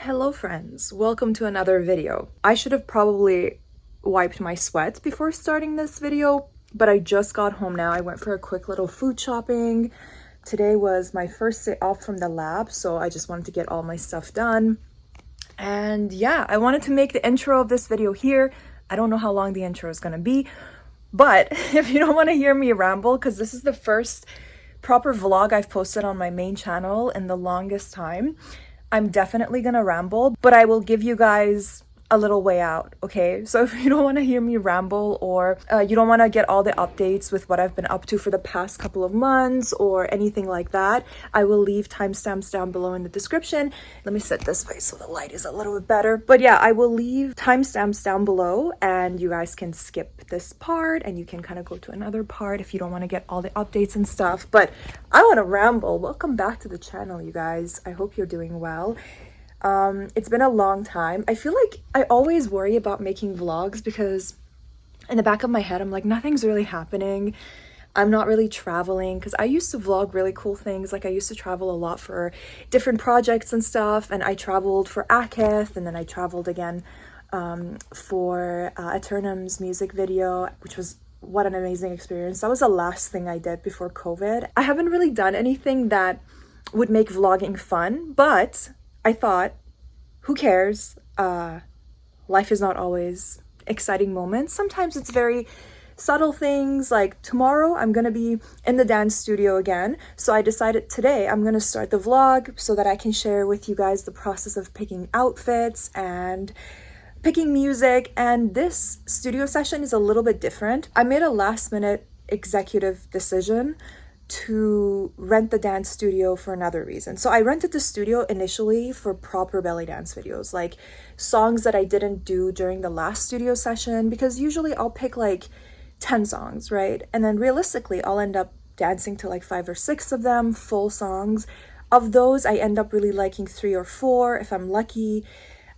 Hello friends, welcome to another video. I should have probably wiped my sweat before starting this video, but I just got home now. I went for a quick little food shopping. Today was my first day off from the lab, so I just wanted to get all my stuff done. And yeah, I wanted to make the intro of this video here. I don't know how long the intro is gonna be, but if you don't want to hear me ramble, because this is the first proper vlog I've posted on my main channel in the longest time, I'm definitely gonna ramble, but I will give you guys a little way out, okay? So if you don't want to hear me ramble, or you don't want to get all the updates with what I've been up to for the past couple of months or anything like that, I will leave timestamps down below in the description. Let me sit this way so the light is a little bit better. But yeah, I will leave timestamps down below and you guys can skip this part and you can kind of go to another part if you don't want to get all the updates and stuff. But I want to ramble. Welcome back to the channel, you guys. I hope you're doing well. It's been a long time. I feel like I always worry about making vlogs because in the back of my head, I'm like, nothing's really happening. I'm not really traveling, because I used to vlog really cool things. Like I used to travel a lot for different projects and stuff. And I traveled for Akith, and then I traveled again for Eternum's music video, which was what an amazing experience. That was the last thing I did before COVID. I haven't really done anything that would make vlogging fun, but I thought, who cares? Life is not always exciting moments. Sometimes it's very subtle things. Like tomorrow I'm gonna be in the dance studio again. So I decided today I'm gonna start the vlog so that I can share with you guys the process of picking outfits and picking music. And this studio session is a little bit different. I made a last minute executive decision to rent the dance studio for another reason. So I rented the studio initially for proper belly dance videos, like songs that I didn't do during the last studio session, because usually I'll pick like 10 songs, right? And then realistically, I'll end up dancing to like 5 or 6 of them, full songs. Of those, I end up really liking 3 or 4 if I'm lucky.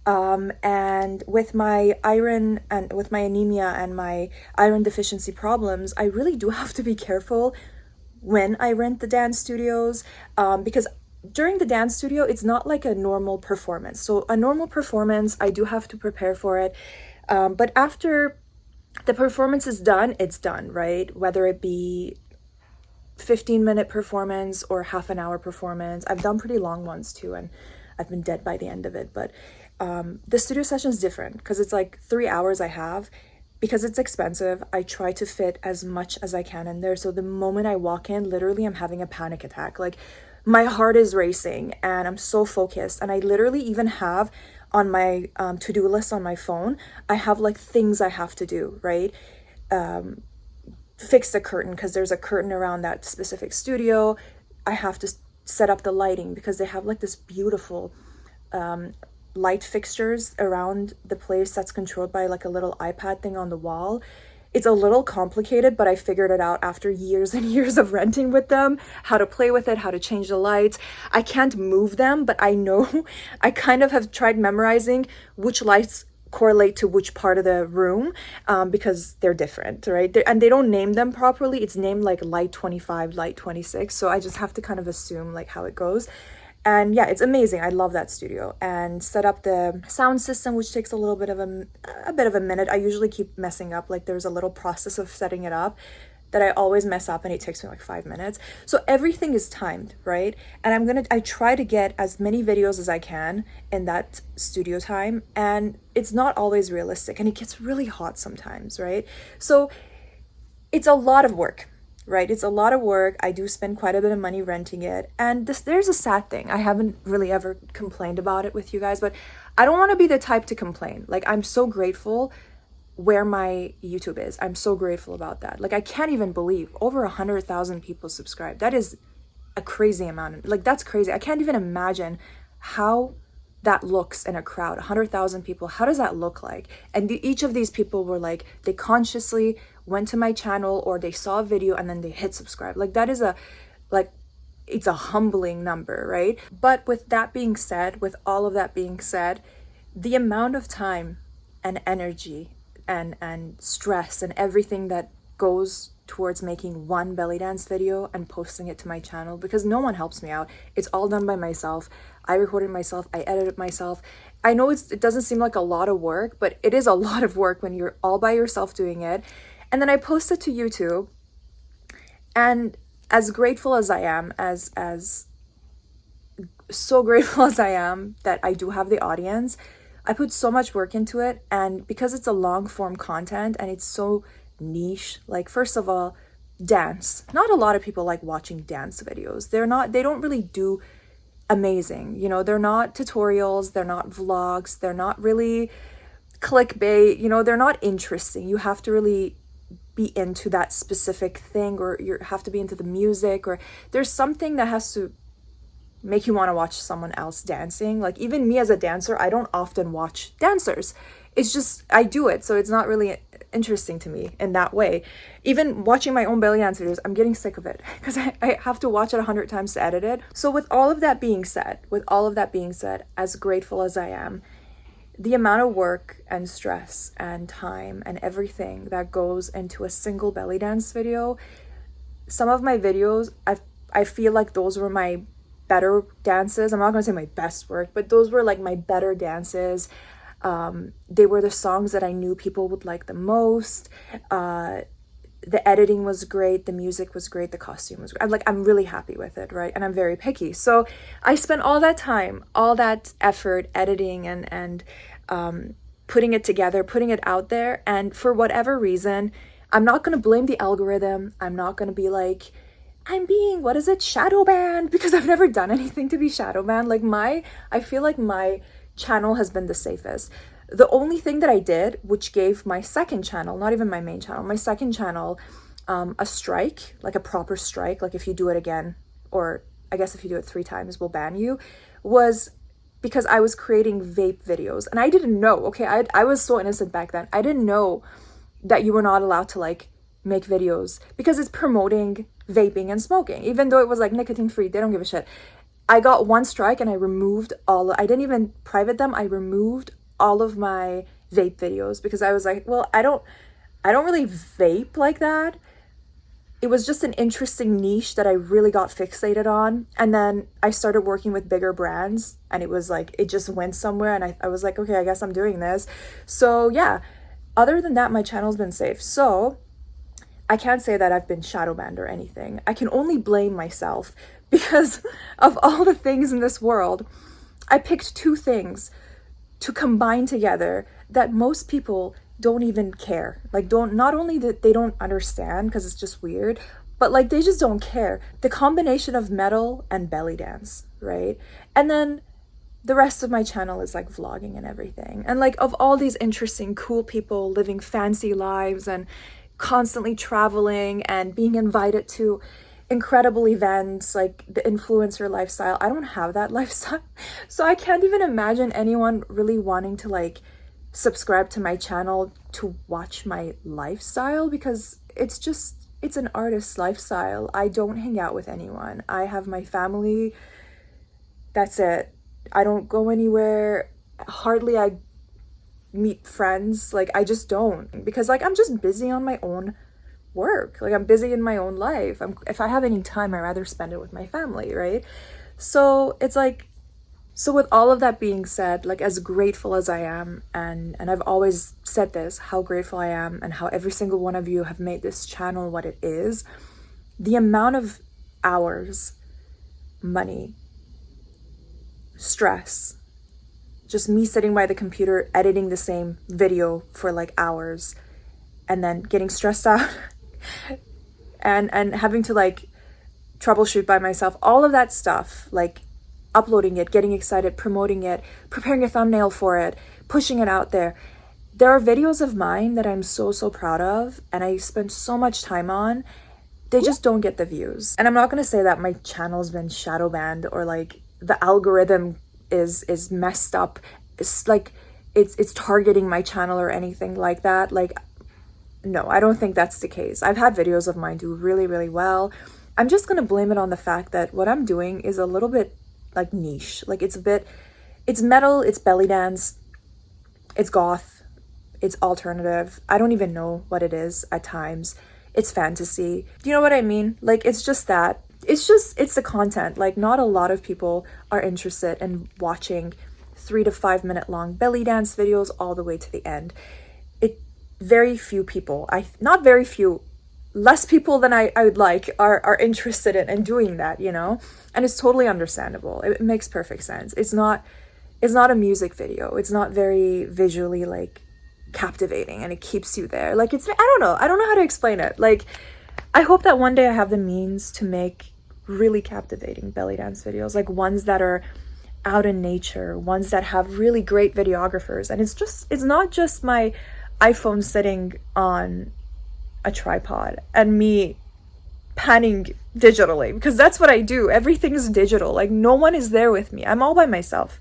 And with my iron and with my anemia and my iron deficiency problems, I really do have to be careful when I rent the dance studios, because during the dance studio, it's not like a normal performance. So a normal performance, I do have to prepare for it. But after the performance is done, it's done, right? Whether it be 15-minute performance or half an hour performance. I've done pretty long ones too, and I've been dead by the end of it. But the studio session is different because it's like 3 hours I have. Because it's expensive, I try to fit as much as I can in there. So the moment I walk in, literally I'm having a panic attack. Like my heart is racing and I'm so focused. And I literally even have on my to-do list on my phone, I have like things I have to do, right? Fix the curtain because there's a curtain around that specific studio. I have to set up the lighting because they have like this beautiful light fixtures around the place that's controlled by like a little iPad thing on the wall. It's a little complicated, but I figured it out after years and years of renting with them, how to play with it, how to change the lights. I can't move them, but I know I kind of have tried memorizing which lights correlate to which part of the room, because they're different, right? And they don't name them properly. It's named like light 25, light 26. So I just have to kind of assume like how it goes. And yeah, it's amazing. I love that studio. And set up the sound system, which takes a little bit of a minute. I usually keep messing up. Like there's a little process of setting it up that I always mess up, and it takes me like 5 minutes. So everything is timed, right? And I try to get as many videos as I can in that studio time. And it's not always realistic, and it gets really hot sometimes, right? So it's a lot of work. Right? It's a lot of work. I do spend quite a bit of money renting it. And there's a sad thing. I haven't really ever complained about it with you guys, but I don't want to be the type to complain. Like I'm so grateful where my YouTube is. I'm so grateful about that. Like I can't even believe over 100,000 people subscribe. That is a crazy amount. Like that's crazy. I can't even imagine how that looks in a crowd. 100,000 people. How does that look like? And each of these people were like, they consciously went to my channel or they saw a video and then they hit subscribe. Like that is it's a humbling number, right? But with that being said, with all of that being said, the amount of time and energy and stress and everything that goes towards making one belly dance video and posting it to my channel because no one helps me out. It's all done by myself. I recorded myself, I edited myself. I know it doesn't seem like a lot of work, but it is a lot of work when you're all by yourself doing it. And then I post it to YouTube. And as grateful as I am, as so grateful as I am that I do have the audience, I put so much work into it. And because it's a long form content and it's so niche, like, first of all, dance. Not a lot of people like watching dance videos. They don't really do amazing. You know, they're not tutorials, they're not vlogs, they're not really clickbait, you know, they're not interesting. You have to really be into that specific thing, or you have to be into the music, or there's something that has to make you want to watch someone else dancing. Like, even me as a dancer, I don't often watch dancers. It's just, I do it, so it's not really interesting to me in that way. Even watching my own belly dance videos, I'm getting sick of it because I have to watch it 100 times to edit it. So with all of that being said, as grateful as I am, the amount of work and stress and time and everything that goes into a single belly dance video, some of my videos, I feel like those were my better dances. I'm not going to say my best work, but those were like my better dances. They were the songs that I knew people would like the most. The editing was great, the music was great, the costume was great. I'm really happy with it, right? And I'm very picky. So I spent all that time, all that effort editing and putting it together, putting it out there. And for whatever reason, I'm not going to blame the algorithm. I'm not going to be like, I'm being, shadow banned, because I've never done anything to be shadow banned. I feel like my channel has been the safest. The only thing that I did, which gave my second channel, not even my main channel, my second channel, a strike, like a proper strike, like if you do it again, or I guess if you do it 3 times, we'll ban you, was because I was creating vape videos. And I didn't know, okay, I was so innocent back then. I didn't know that you were not allowed to like make videos because it's promoting vaping and smoking, even though it was like nicotine free. They don't give a shit. I got 1 strike and I removed I didn't even private them. I removed all of my vape videos because I was like, well, I don't really vape like that. It was just an interesting niche that I really got fixated on. And then I started working with bigger brands and it was like, it just went somewhere. And I was like, okay, I guess I'm doing this. So yeah, other than that, my channel's been safe. So I can't say that I've been shadow banned or anything. I can only blame myself because of all the things in this world. I picked 2 things to combine together that most people don't even care. Like, not only that they don't understand because it's just weird, but like they just don't care. The combination of metal and belly dance, right? And then the rest of my channel is like vlogging and everything. And like of all these interesting, cool people living fancy lives and constantly traveling and being invited to incredible events, like the influencer lifestyle. I don't have that lifestyle. So I can't even imagine anyone really wanting to like subscribe to my channel to watch my lifestyle because it's an artist's lifestyle. I don't hang out with anyone. I have my family. That's it. I don't go anywhere. Hardly I meet friends. Like, I just don't, because like I'm just busy on my own work. Like, I'm busy in my own life. If I have any time, I'd rather spend it with my family, right? So it's like, so with all of that being said, like as grateful as I am, and I've always said this, how grateful I am and how every single one of you have made this channel what it is, the amount of hours, money, stress, just me sitting by the computer editing the same video for like hours and then getting stressed out and having to like troubleshoot by myself, all of that stuff, like uploading it, getting excited, promoting it, preparing a thumbnail for it, pushing it out there. There are videos of mine that I'm so proud of and I spend so much time on. They just don't get the views. And I'm not going to say that my channel's been shadow banned or like the algorithm is messed up. It's like it's targeting my channel or anything like that. Like, no, I don't think that's the case. I've had videos of mine do really well. I'm just going to blame it on the fact that what I'm doing is a little bit like niche. Like it's metal, it's belly dance, it's goth, it's alternative. I don't even know what it is at times. it's fantasy. Do you know what I mean? Like, it's just that. It's the content. Like, not a lot of people are interested in watching 3 to 5 minute long belly dance videos all the way to the end. Very few people, not very few, less people than I would like are interested in doing that, you know? And it's totally understandable. It makes perfect sense. It's not a music video. It's not very visually like captivating, and it keeps you there. Like, I don't know how to explain it. Like, I hope that one day I have the means to make really captivating belly dance videos, like ones that are out in nature, ones that have really great videographers. And it's not just my iPhone sitting on a tripod and me panning digitally, because that's what I do. Everything's digital. Like, no one is there with me. I'm all by myself.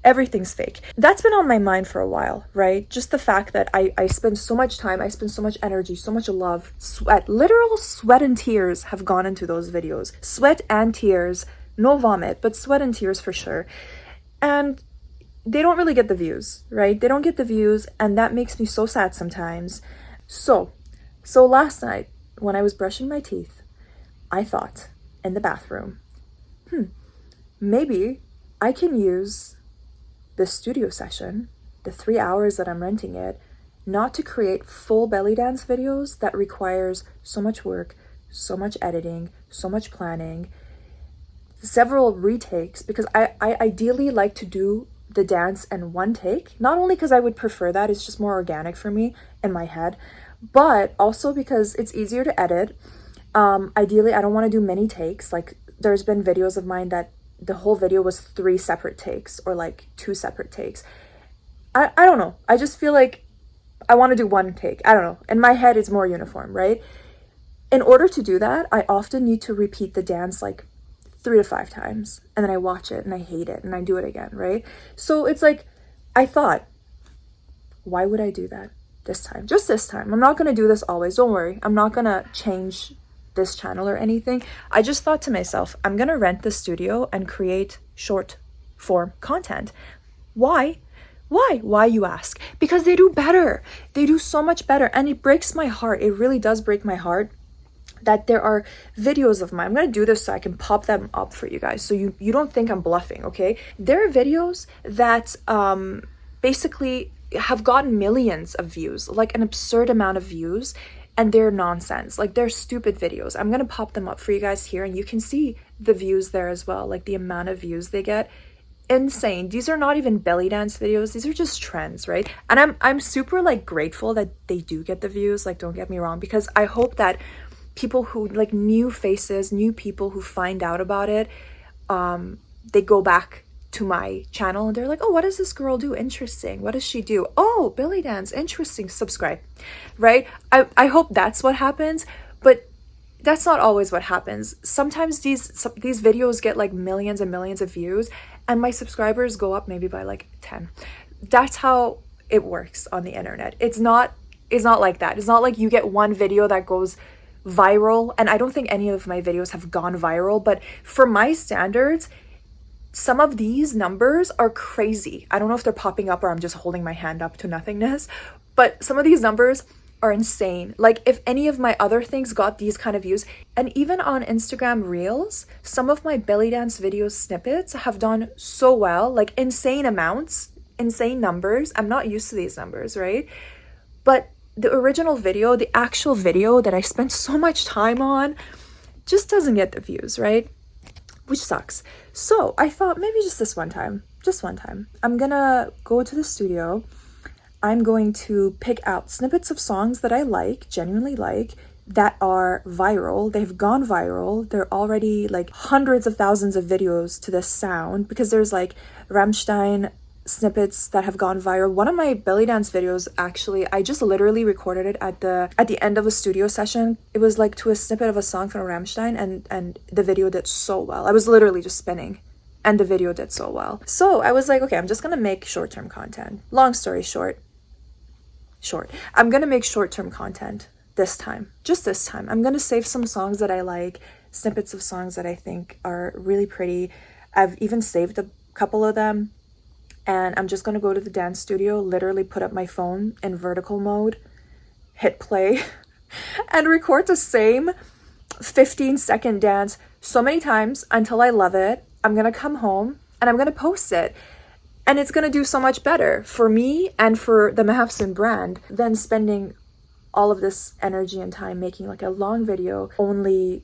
Everything's fake. That's been on my mind for a while, right? Just the fact that I spend so much time, I spend so much energy, so much love, sweat, literal sweat and tears have gone into those videos. Sweat and tears, no vomit, but sweat and tears for sure. And they don't really get the views, right? They don't get the views, and that makes me so sad sometimes. So last night, when I was brushing my teeth, I thought in the bathroom, maybe I can use the studio session, the 3 hours that I'm renting it, not to create full belly dance videos that requires so much work, so much editing, so much planning, several retakes, because I ideally like to do the dance in one take, not only because I would prefer that, it's just more organic for me in my head, but also because it's easier to edit. Ideally, I don't want to do many takes. Like, there's been videos of mine that the whole video was 3 separate takes or like 2 separate takes. I don't know. I just feel like I want to do one take. I don't know. In my head, it's more uniform, right? In order to do that, I often need to repeat the dance like 3 to 5 times, and then I watch it and I hate it and I do it again, right? So it's like, I thought, why would I do that this time? Just this time. I'm not going to do this always. Don't worry. I'm not going to change this channel or anything. I just thought to myself, I'm going to rent the studio and create short form content. Why, you ask? Because they do better. They do so much better. And it breaks my heart. It really does break my heart that there are videos of mine. I'm going to do this so I can pop them up for you guys, so you don't think I'm bluffing, okay? There are videos that basically have gotten millions of views, like an absurd amount of views, and they're nonsense. Like, they're stupid videos. I'm going to pop them up for you guys here, and you can see the views there as well, like the amount of views they get. Insane. These are not even belly dance videos. These are just trends, right? And I'm super like grateful that they do get the views, like, don't get me wrong, because I hope that people who, like, new faces, new people who find out about it, they go back to my channel and they're like, oh, what does this girl do? Interesting. What does she do? Oh, belly dance. Interesting. Subscribe, right? I hope that's what happens, but that's not always what happens. Sometimes these videos get like millions and millions of views, and my subscribers go up maybe by like 10. That's how it works on the internet. It's not like that. It's not like you get one video that goes viral, and I don't think any of my videos have gone viral, but for my standards, some of these numbers are crazy. I don't know if they're popping up or I'm just holding my hand up to nothingness, but some of these numbers are insane. Like, if any of my other things got these kind of views, and even on Instagram Reels, some of my belly dance video snippets have done so well, like insane amounts, insane numbers. I'm not used to these numbers, right? But the original video, the actual video that I spent so much time on, just doesn't get the views, right? Which sucks. So I thought, maybe just one time, I'm gonna go to the studio. I'm going to pick out snippets of songs that I like, genuinely like, that are viral. They've gone viral. They're already like hundreds of thousands of videos to this sound, because there's like Rammstein snippets that have gone viral. One of my belly dance videos, actually, I just literally recorded it at the end of a studio session. It was like to a snippet of a song from Rammstein, and the video did so well. I was literally just spinning, and the video did so well. So I was like, okay, I'm just gonna make short-term content. Long story short, I'm gonna make short-term content this time. Just this time. I'm gonna save some songs that I like, snippets of songs that I think are really pretty. I've even saved a couple of them. And I'm just going to go to the dance studio, literally put up my phone in vertical mode, hit play, and record the same 15-second dance so many times until I love it. I'm gonna come home and I'm gonna post it. And it's gonna do so much better for me and for the Mahafsoon brand than spending all of this energy and time making like a long video. Only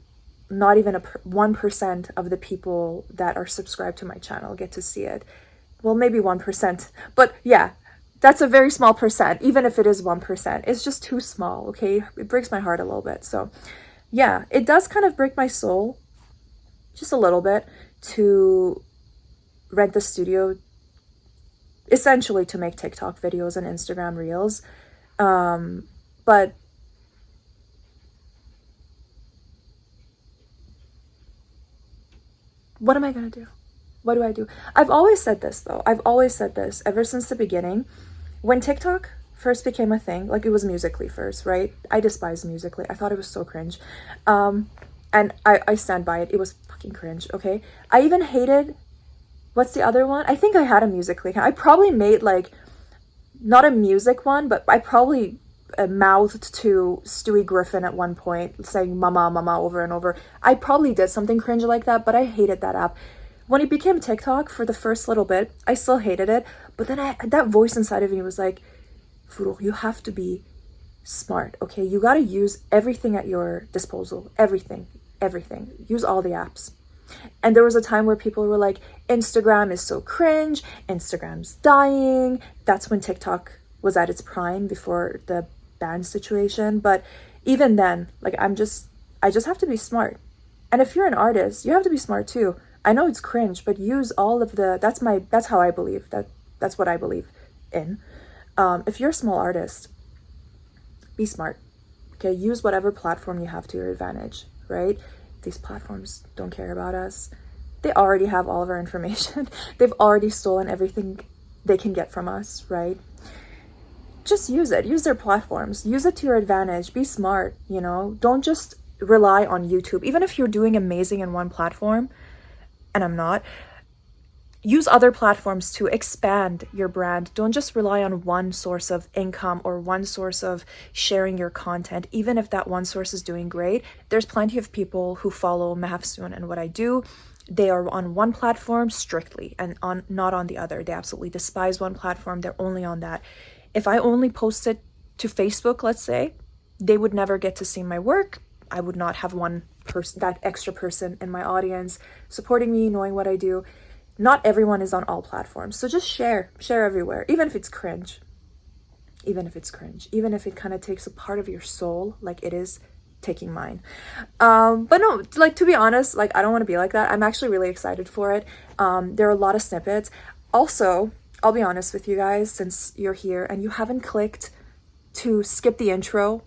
not even 1% of the people that are subscribed to my channel get to see it. Well, maybe 1%, but yeah, that's a very small percent. Even if it is 1%, it's just too small, okay? It breaks my heart a little bit. So yeah, it does kind of break my soul just a little bit to rent the studio essentially to make TikTok videos and Instagram reels. But what am I gonna do? What do I do? I've always said this though. I've always said this ever since the beginning. When TikTok first became a thing, like it was Musical.ly first, right? I despised Musical.ly. I thought it was so cringe. And I stand by it. It was fucking cringe, okay? I even hated, what's the other one? I think I had a Musical.ly account. I probably made like, not a music one, but I probably mouthed to Stewie Griffin at one point, saying mama, mama over and over. I probably did something cringe like that, but I hated that app. When it became TikTok for the first little bit, I still hated it. But then that voice inside of me was like, Furul, you have to be smart, okay? You got to use everything at your disposal. Everything. Use all the apps. And there was a time where people were like, Instagram is so cringe. Instagram's dying. That's when TikTok was at its prime before the ban situation. But even then, like I just have to be smart. And if you're an artist, you have to be smart too. I know it's cringe, but use all of the, that's how I believe, that's what I believe in. If you're a small artist, be smart, okay? Use whatever platform you have to your advantage, right? These platforms don't care about us. They already have all of our information. They've already stolen everything they can get from us, right? Just use it. Use their platforms. Use it to your advantage. Be smart, you know? Don't just rely on YouTube. Even if you're doing amazing in one platform, and I'm not, use other platforms to expand your brand. Don't just rely on one source of income or one source of sharing your content. Even if that one source is doing great, there's plenty of people who follow Mahafsoon and what I do. They are on one platform strictly and not on the other. They absolutely despise one platform. They're only on that. If I only posted to Facebook, let's say, they would never get to see my work. I would not have one person, that extra person in my audience supporting me, knowing what I do. Not everyone is on all platforms. So just share everywhere, even if it's cringe. Even if it kind of takes a part of your soul, like it is taking mine. But no, like, to be honest, like, I don't want to be like that. I'm actually really excited for it. There are a lot of snippets. Also, I'll be honest with you guys, since you're here and you haven't clicked to skip the intro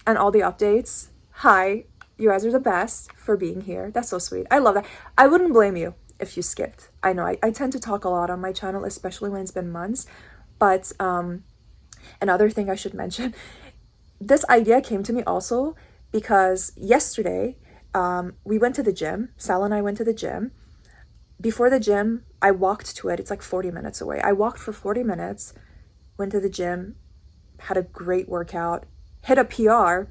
and all the updates, hi, you guys are the best for being here. That's so sweet. I love that. I wouldn't blame you if you skipped. I know I tend to talk a lot on my channel, especially when it's been months. But another thing I should mention, this idea came to me also because yesterday we went to the gym. Sal and I went to the gym. Before the gym, I walked to it. It's like 40 minutes away. I walked for 40 minutes, went to the gym, had a great workout, hit a PR.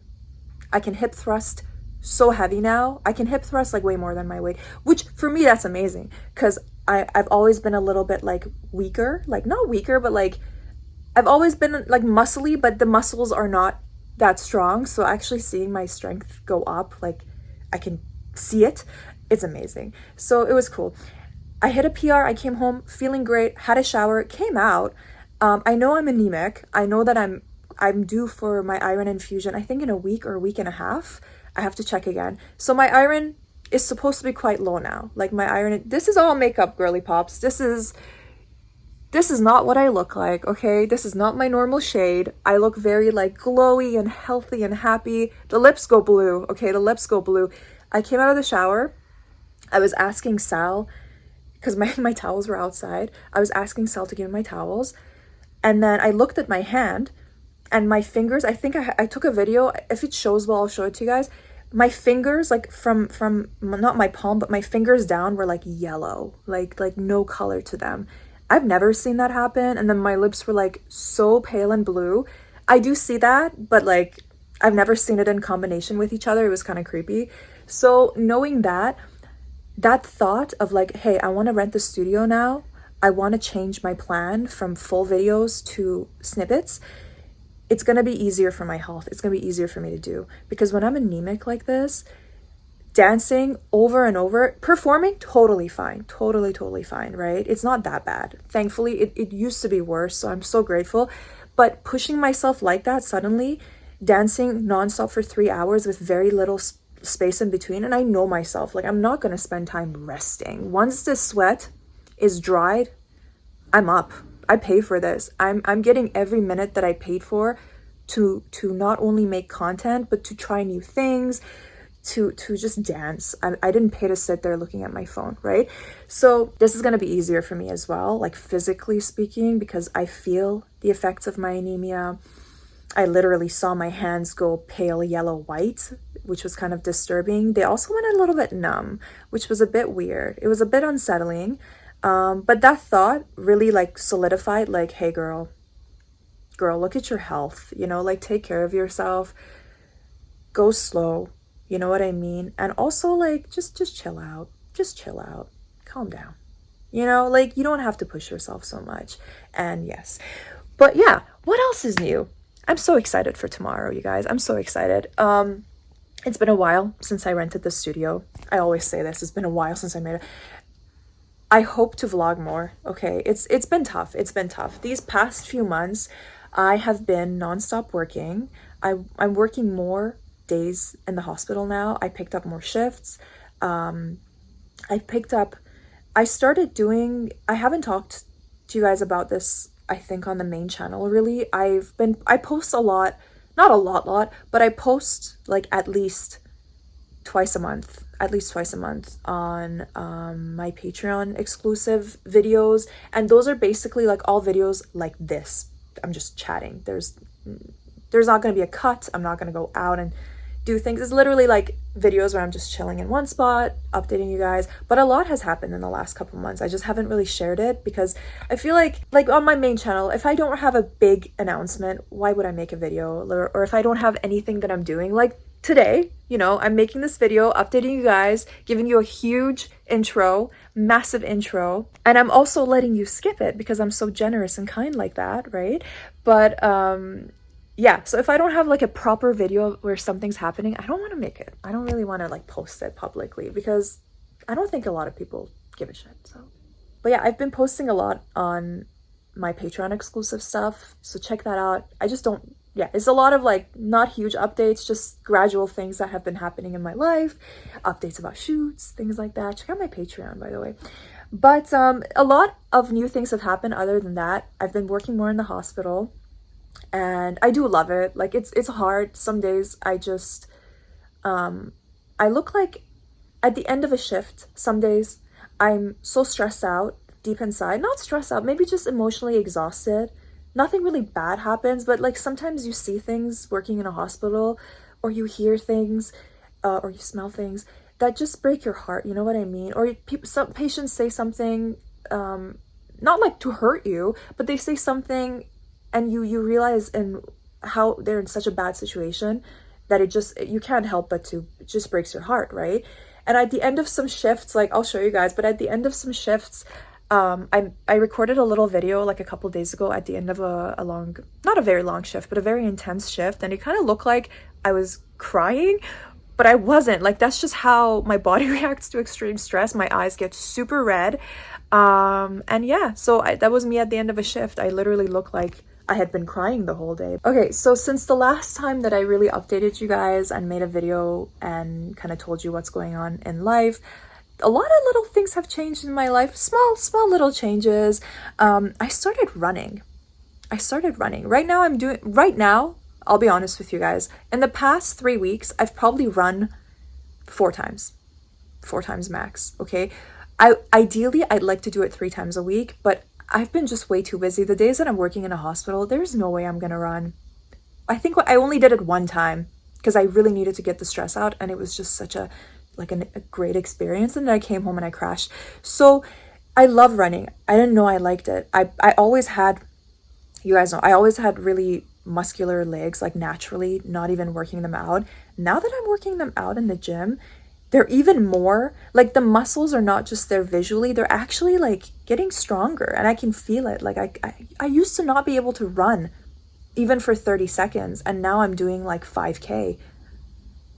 I can hip thrust so heavy now. I can hip thrust like way more than my weight, which for me, that's amazing because I've always been a little bit like weaker, like not weaker, but like I've always been like muscly, but the muscles are not that strong. So actually seeing my strength go up, like I can see it. It's amazing. So it was cool. I hit a PR. I came home feeling great, had a shower, came out. I know I'm anemic. I know that I'm due for my iron infusion, I think in a week or a week and a half. I have to check again. So my iron is supposed to be quite low now. Like my iron, this is all makeup, girly pops. This is not what I look like, okay? This is not my normal shade. I look very like glowy and healthy and happy. The lips go blue, okay? The lips go blue. I came out of the shower. I was asking Sal, because my towels were outside. I was asking Sal to give me my towels. And then I looked at my hand and my fingers, I think I took a video. If it shows well, I'll show it to you guys. My fingers, like from not my palm, but my fingers down were like yellow, like no color to them. I've never seen that happen. And then my lips were like so pale and blue. I do see that, but like I've never seen it in combination with each other. It was kind of creepy. So knowing that thought of like, hey, I want to rent the studio now, I want to change my plan from full videos to snippets, it's going to be easier for my health. It's going to be easier for me to do, because when I'm anemic like this, dancing over and over, performing, totally fine, totally fine, right? It's not that bad. Thankfully, it used to be worse, so I'm so grateful. But pushing myself like that suddenly, dancing nonstop for 3 hours with very little space in between, and I know myself, like, I'm not going to spend time resting. Once the sweat is dried, I'm up. I pay for this. I'm getting every minute that I paid for to not only make content, but to try new things, to just dance. I didn't pay to sit there looking at my phone, right? So this is going to be easier for me as well, like physically speaking, because I feel the effects of my anemia. I literally saw my hands go pale yellow white, which was kind of disturbing. They also went a little bit numb, which was a bit weird. It was a bit unsettling. But that thought really like solidified, like, hey girl, look at your health, you know, like take care of yourself, go slow, you know what I mean? And also like, just chill out, calm down, you know, like you don't have to push yourself so much. And yes, but yeah, what else is new? I'm so excited for tomorrow, you guys. I'm so excited. It's been a while since I rented the studio. I always say this, it's been a while since I made it. I hope to vlog more, okay? It's been tough. It's been tough. These past few months, I have been nonstop working. I'm working more days in the hospital now. I picked up more shifts. I started doing, I haven't talked to you guys about this, I think, on the main channel, really. I post a lot, not a lot, but I post like at least twice a month on my Patreon exclusive videos. And those are basically like all videos like this. I'm just chatting. There's not going to be a cut. I'm not going to go out and do things. It's literally like videos where I'm just chilling in one spot, updating you guys. But a lot has happened in the last couple months. I just haven't really shared it because I feel like on my main channel, if I don't have a big announcement, why would I make a video? Or if I don't have anything that I'm doing, like today, you know, I'm making this video, updating you guys, giving you a huge intro, massive intro, and I'm also letting you skip it because I'm so generous and kind like that, right? But yeah, so if I don't have like a proper video where something's happening, I don't want to make it. I don't really want to like post it publicly because I don't think a lot of people give a shit. So, but yeah, I've been posting a lot on my Patreon exclusive stuff, so check that out. I just don't, yeah, it's a lot of like not huge updates, just gradual things that have been happening in my life, updates about shoots, things like that. Check out my Patreon, by the way. But a lot of new things have happened other than that. I've been working more in the hospital and I do love it. Like it's hard. Some days I just, I look like at the end of a shift, some days I'm so stressed out deep inside, not stressed out, maybe just emotionally exhausted. Nothing really bad happens, but like sometimes you see things working in a hospital or you hear things or you smell things that just break your heart, you know what I mean? Or some patients say something, not like to hurt you, but they say something and you realize in how they're in such a bad situation that you can't help but to, it just breaks your heart, right? And at the end of some shifts, like I'll show you guys, but at the end of some shifts, I recorded a little video like a couple days ago at the end of a long, not a very long shift, but a very intense shift. And it kind of looked like I was crying, but I wasn't. Like, that's just how my body reacts to extreme stress. My eyes get super red. And yeah, so that was me at the end of a shift. I literally looked like I had been crying the whole day. Okay, so since the last time that I really updated you guys and made a video and kind of told you what's going on in life, a lot of little things have changed in my life. Small little changes. I started running. Right now, I'll be honest with you guys. In the past 3 weeks, I've probably run 4 times max. Okay. Ideally, I'd like to do it 3 times a week, but I've been just way too busy. The days that I'm working in a hospital, there's no way I'm going to run. I think I only did it 1 time because I really needed to get the stress out. And it was just such a great experience, and then I came home and I crashed. So I love running. I didn't know I liked it. I always had, you guys know, I always had really muscular legs, like naturally, not even working them out. Now that I'm working them out in the gym, they're even more, like the muscles are not just there visually, they're actually like getting stronger, and I can feel it. Like I used to not be able to run even for 30 seconds, and now I'm doing like 5K.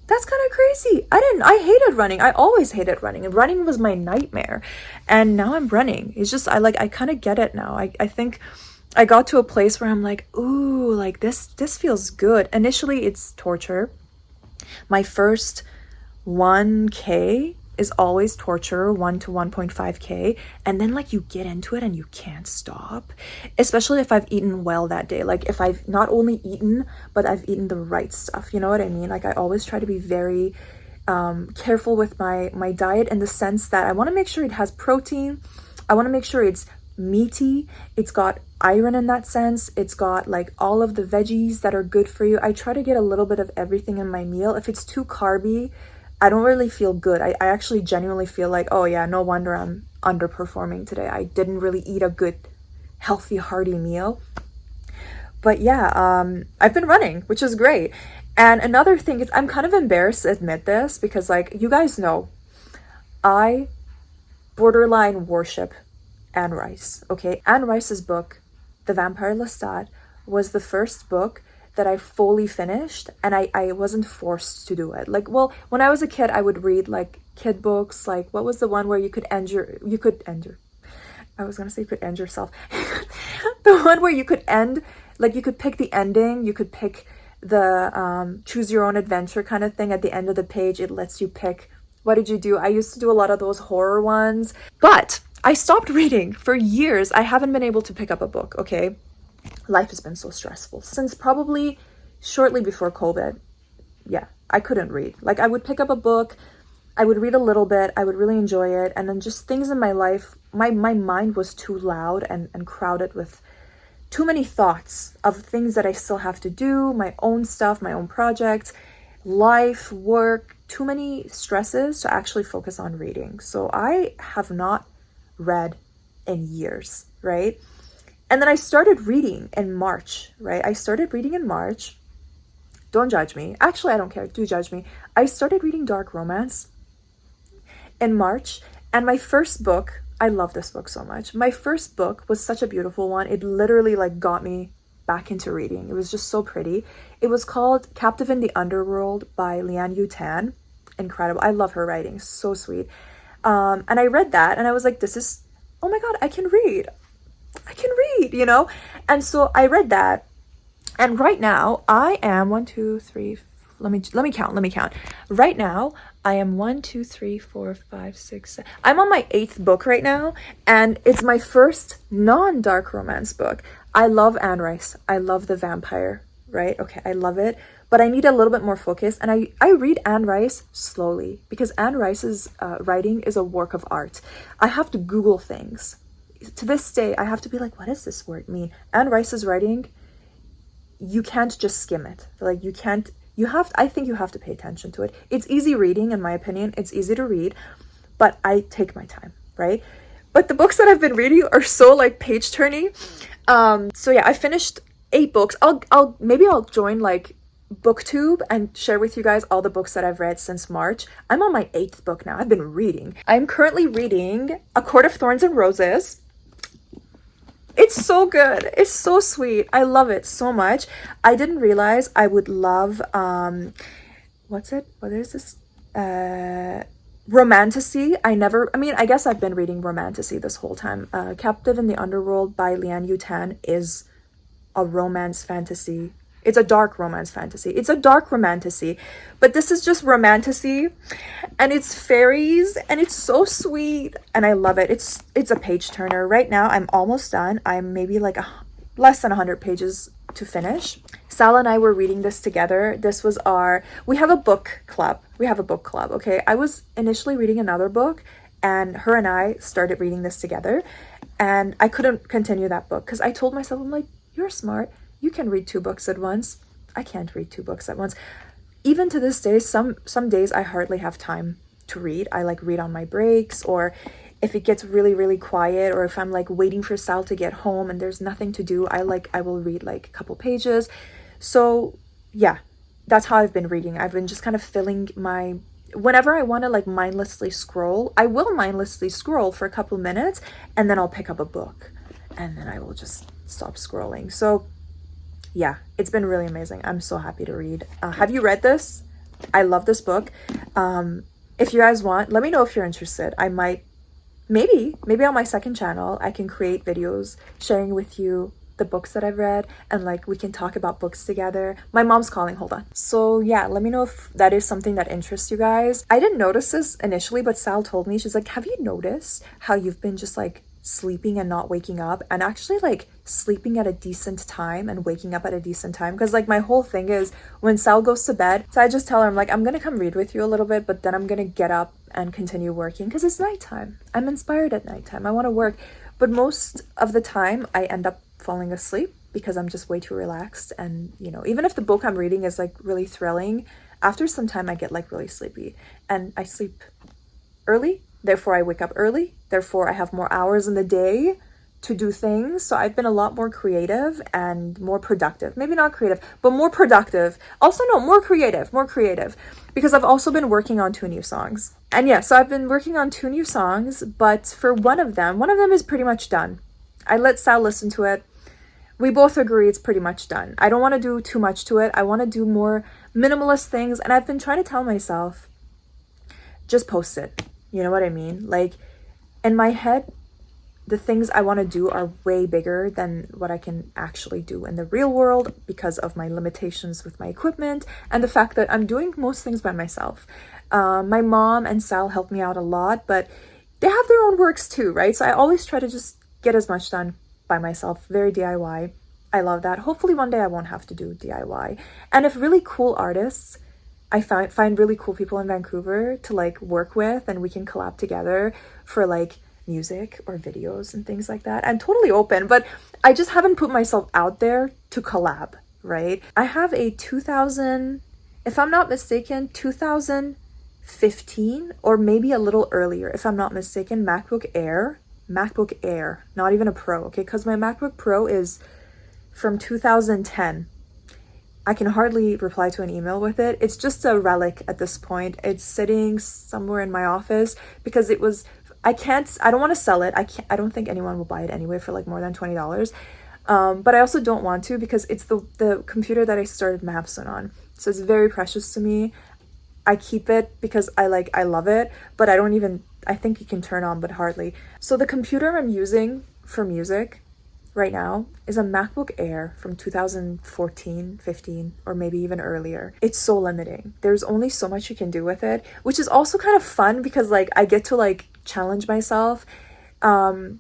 That's kind of crazy. I hated running. I always hated running, and running was my nightmare. And now I'm running. It's just, I kind of get it now. I think I got to a place where I'm like, ooh, like this feels good. Initially, it's torture. My first 1K is always torture, 1 to 1.5K, and then like you get into it and you can't stop, especially if I've eaten well that day. Like if I've not only eaten, but I've eaten the right stuff, you know what I mean? Like I always try to be very careful with my diet, in the sense that I want to make sure it has protein, I want to make sure it's meaty, it's got iron in that sense, it's got like all of the veggies that are good for you. I try to get a little bit of everything in my meal. If it's too carby, I don't really feel good. I actually genuinely feel like, oh yeah, no wonder I'm underperforming today. I didn't really eat a good, healthy, hearty meal. But yeah, I've been running, which is great. And another thing is, I'm kind of embarrassed to admit this, because like you guys know, I borderline worship Anne Rice, okay? Anne Rice's book, The Vampire Lestat, was the first book that I fully finished, and I wasn't forced to do it. Like, well, when I was a kid, I would read like kid books. Like, what was the one where you could end your, I was gonna say you could end yourself. The one where you could end, like you could pick the ending, you could pick the choose your own adventure kind of thing. At the end of the page, it lets you pick, what did you do? I used to do a lot of those horror ones, but I stopped reading for years. I haven't been able to pick up a book, okay? Life has been so stressful since probably shortly before COVID. Yeah, I couldn't read. Like I would pick up a book, I would read a little bit, I would really enjoy it, and then just things in my life, my mind was too loud and crowded with too many thoughts of things that I still have to do, my own stuff, my own projects, life, work, too many stresses to actually focus on reading. So I have not read in years, right? And then I started reading in March, right? I started reading in March. Don't judge me. Actually, I don't care. Do judge me. I started reading dark romance in March. And my first book, I love this book so much. My first book was such a beautiful one. It literally like got me back into reading. It was just so pretty. It was called Captive in the Underworld by Lian Yutan. Incredible. I love her writing. So sweet. And I read that and I was like, this is, oh my God, I can read, you know? And so I read that. And right now I am 1, 2, 3, let me count. Right now I am 1, 2, 3, 4, 5, 6, 7. I'm on my 8th book right now. And it's my first non-dark romance book. I love Anne Rice. I love the vampire, right? Okay, I love it. But I need a little bit more focus. And I read Anne Rice slowly because Anne Rice's writing is a work of art. I have to Google things. To this day, I have to be like, what does this word mean? Anne Rice's writing, you can't just skim it. Like I think you have to pay attention to it. It's easy reading, in my opinion. It's easy to read, but I take my time, right? But the books that I've been reading are so like page turning. So yeah, I finished 8 books. Maybe I'll join like BookTube and share with you guys all the books that I've read since March. I'm on my 8th book now. I've been reading. I'm currently reading A Court of Thorns and Roses. It's so good. It's so sweet. I love it so much. I didn't realize I would love, what is this? Romantasy. I guess I've been reading Romantasy this whole time. Captive in the Underworld by Lian Yutan is a romance fantasy. It's a dark romance fantasy. It's a dark romantasy, but this is just romantasy, and it's fairies, and it's so sweet, and I love it. It's a page turner. Right now, I'm almost done. I'm maybe like less than 100 pages to finish. Sal and I were reading this together. We have a book club. Okay. I was initially reading another book, and her and I started reading this together, and I couldn't continue that book because I told myself, I'm like, you're smart. You can read 2 books at once. I can't read 2 books at once. Even to this day, some days I hardly have time to read. I like read on my breaks, or if it gets really, really quiet, or if I'm like waiting for Sal to get home and there's nothing to do, I will read like a couple pages. So yeah, that's how I've been reading. I've been just kind of filling my, whenever I want to like mindlessly scroll, I will mindlessly scroll for a couple minutes, and then I'll pick up a book, and then I will just stop scrolling. So yeah, it's been really amazing. I'm so happy to read. Have you read this? I love this book. If you guys want, let me know if you're interested. I might, maybe on my second channel, I can create videos sharing with you the books that I've read, and like we can talk about books together. My mom's calling, hold on. So yeah, let me know if that is something that interests you guys. I didn't notice this initially, but Sal told me, she's like, have you noticed how you've been just like sleeping and not waking up, and actually like sleeping at a decent time and waking up at a decent time? Because like my whole thing is when Sal goes to bed, so I just tell her, I'm like, I'm gonna come read with you a little bit, but then I'm gonna get up and continue working because it's nighttime. I'm inspired at nighttime. I want to work. But most of the time I end up falling asleep because I'm just way too relaxed. And you know, even if the book I'm reading is like really thrilling, after some time I get like really sleepy, and I sleep early, therefore I wake up early, therefore I have more hours in the day to do things. So I've been a lot more creative and more productive. Maybe not creative, but more productive. Also, no, more creative, because I've also been working on 2 new songs. And yeah, so I've been working on 2 new songs, but for one of them is pretty much done. I let Sal listen to it. We both agree it's pretty much done. I don't want to do too much to it. I want to do more minimalist things. And I've been trying to tell myself, just post it. You know what I mean? Like in my head, the things I want to do are way bigger than what I can actually do in the real world because of my limitations with my equipment and the fact that I'm doing most things by myself. My mom and Sal help me out a lot, but they have their own works too, right? So I always try to just get as much done by myself, very DIY. I love that. Hopefully one day I won't have to do DIY. And if really cool artists, I find really cool people in Vancouver to like work with, and we can collab together for like music or videos and things like that, I'm totally open, but I just haven't put myself out there to collab, right? I have a 2000, if I'm not mistaken, 2015 or maybe a little earlier, if I'm not mistaken, MacBook Air, not even a Pro, okay? Because my MacBook Pro is from 2010. I can hardly reply to an email with it. It's just a relic at this point. It's sitting somewhere in my office because it was, I don't want to sell it. I don't think anyone will buy it anyway for like more than $20. But I also don't want to because it's the computer that I started Mapson on. So it's very precious to me. I keep it because I love it, but I think you can turn on, but hardly. So the computer I'm using for music right now is a MacBook Air from 2014, 15, or maybe even earlier. It's so limiting. There's only so much you can do with it, which is also kind of fun because like I get to like challenge myself. My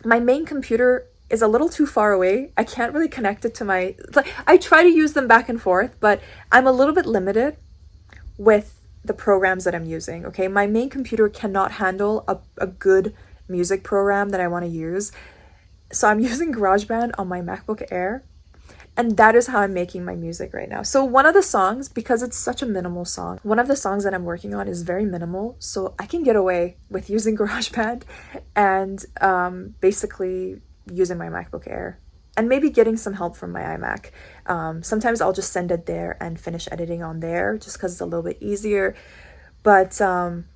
main computer is a little too far away. I can't really connect it to my, like, I try to use them back and forth, but I'm a little bit limited with the programs that I'm using, okay? My main computer cannot handle a good music program that I want to use. So I'm using GarageBand on my MacBook Air, and that is how I'm making my music right now. So one of the songs, because it's such a minimal song, one of the songs that I'm working on is very minimal, so I can get away with using GarageBand and basically using my MacBook Air and maybe getting some help from my iMac. Sometimes I'll just send it there and finish editing on there just because it's a little bit easier. But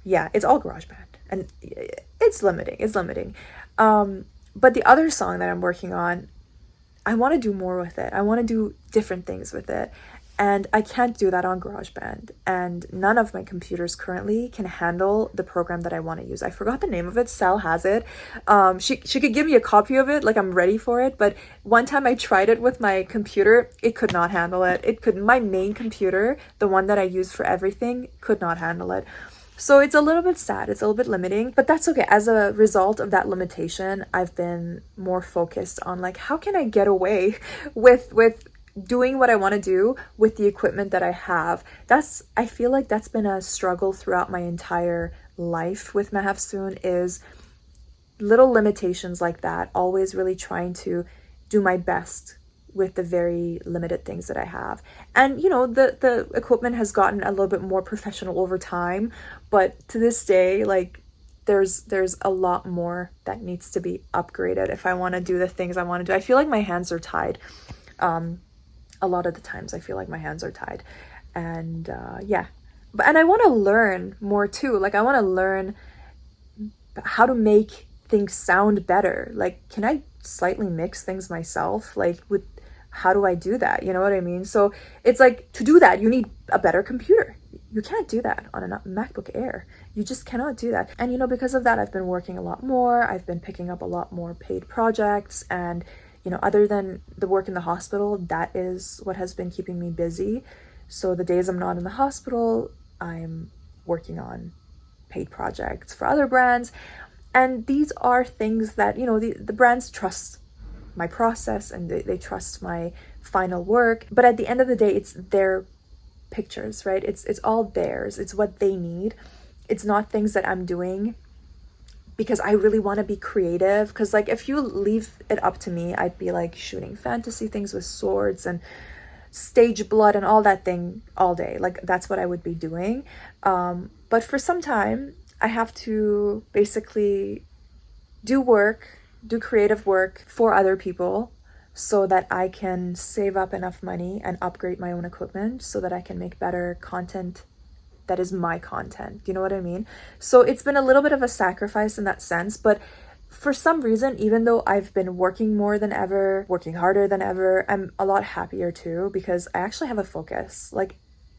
yeah, it's all GarageBand, and it's limiting. But the other song that I'm working on, I want to do more with it. I want to do different things with it. And I can't do that on GarageBand. And none of my computers currently can handle the program that I want to use. I forgot the name of it. Sal has it. She could give me a copy of it, like I'm ready for it. But one time I tried it with my computer, it could not handle it. My main computer, the one that I use for everything, could not handle it. So it's a little bit sad, it's a little bit limiting, but that's okay. As a result of that limitation, I've been more focused on like, how can I get away with doing what I want to do with the equipment that I have? I feel like that's been a struggle throughout my entire life with Mahafsoon, is little limitations like that, always really trying to do my best with the very limited things that I have. And you know, the equipment has gotten a little bit more professional over time, but to this day, like, there's a lot more that needs to be upgraded if I want to do the things I want to do. I feel like my hands are tied. A lot of the times I feel like my hands are tied. And yeah. And I want to learn more too. Like I want to learn how to make things sound better. Like, can I slightly mix things myself? Like, how do I do that? You know what I mean? So it's like, to do that, you need a better computer. You can't do that on a MacBook Air. You just cannot do that. And you know, because of that, I've been working a lot more. I've been picking up a lot more paid projects. And you know, other than the work in the hospital, that is what has been keeping me busy. So the days I'm not in the hospital, I'm working on paid projects for other brands. And these are things that, you know, the brands trust my process and they trust my final work. But at the end of the day, it's their pictures, right? It's all theirs. It's what they need. It's not things that I'm doing because I really want to be creative. Because like, if you leave it up to me, I'd be like shooting fantasy things with swords and stage blood and all that thing all day. Like, that's what I would be doing. But for some time, I have to basically do creative work for other people so that I can save up enough money and upgrade my own equipment so that I can make better content that is my content. You know what I mean? So it's been a little bit of a sacrifice in that sense, but for some reason, even though I've been working more than ever, working harder than ever, I'm a lot happier too because I actually have a focus. Like,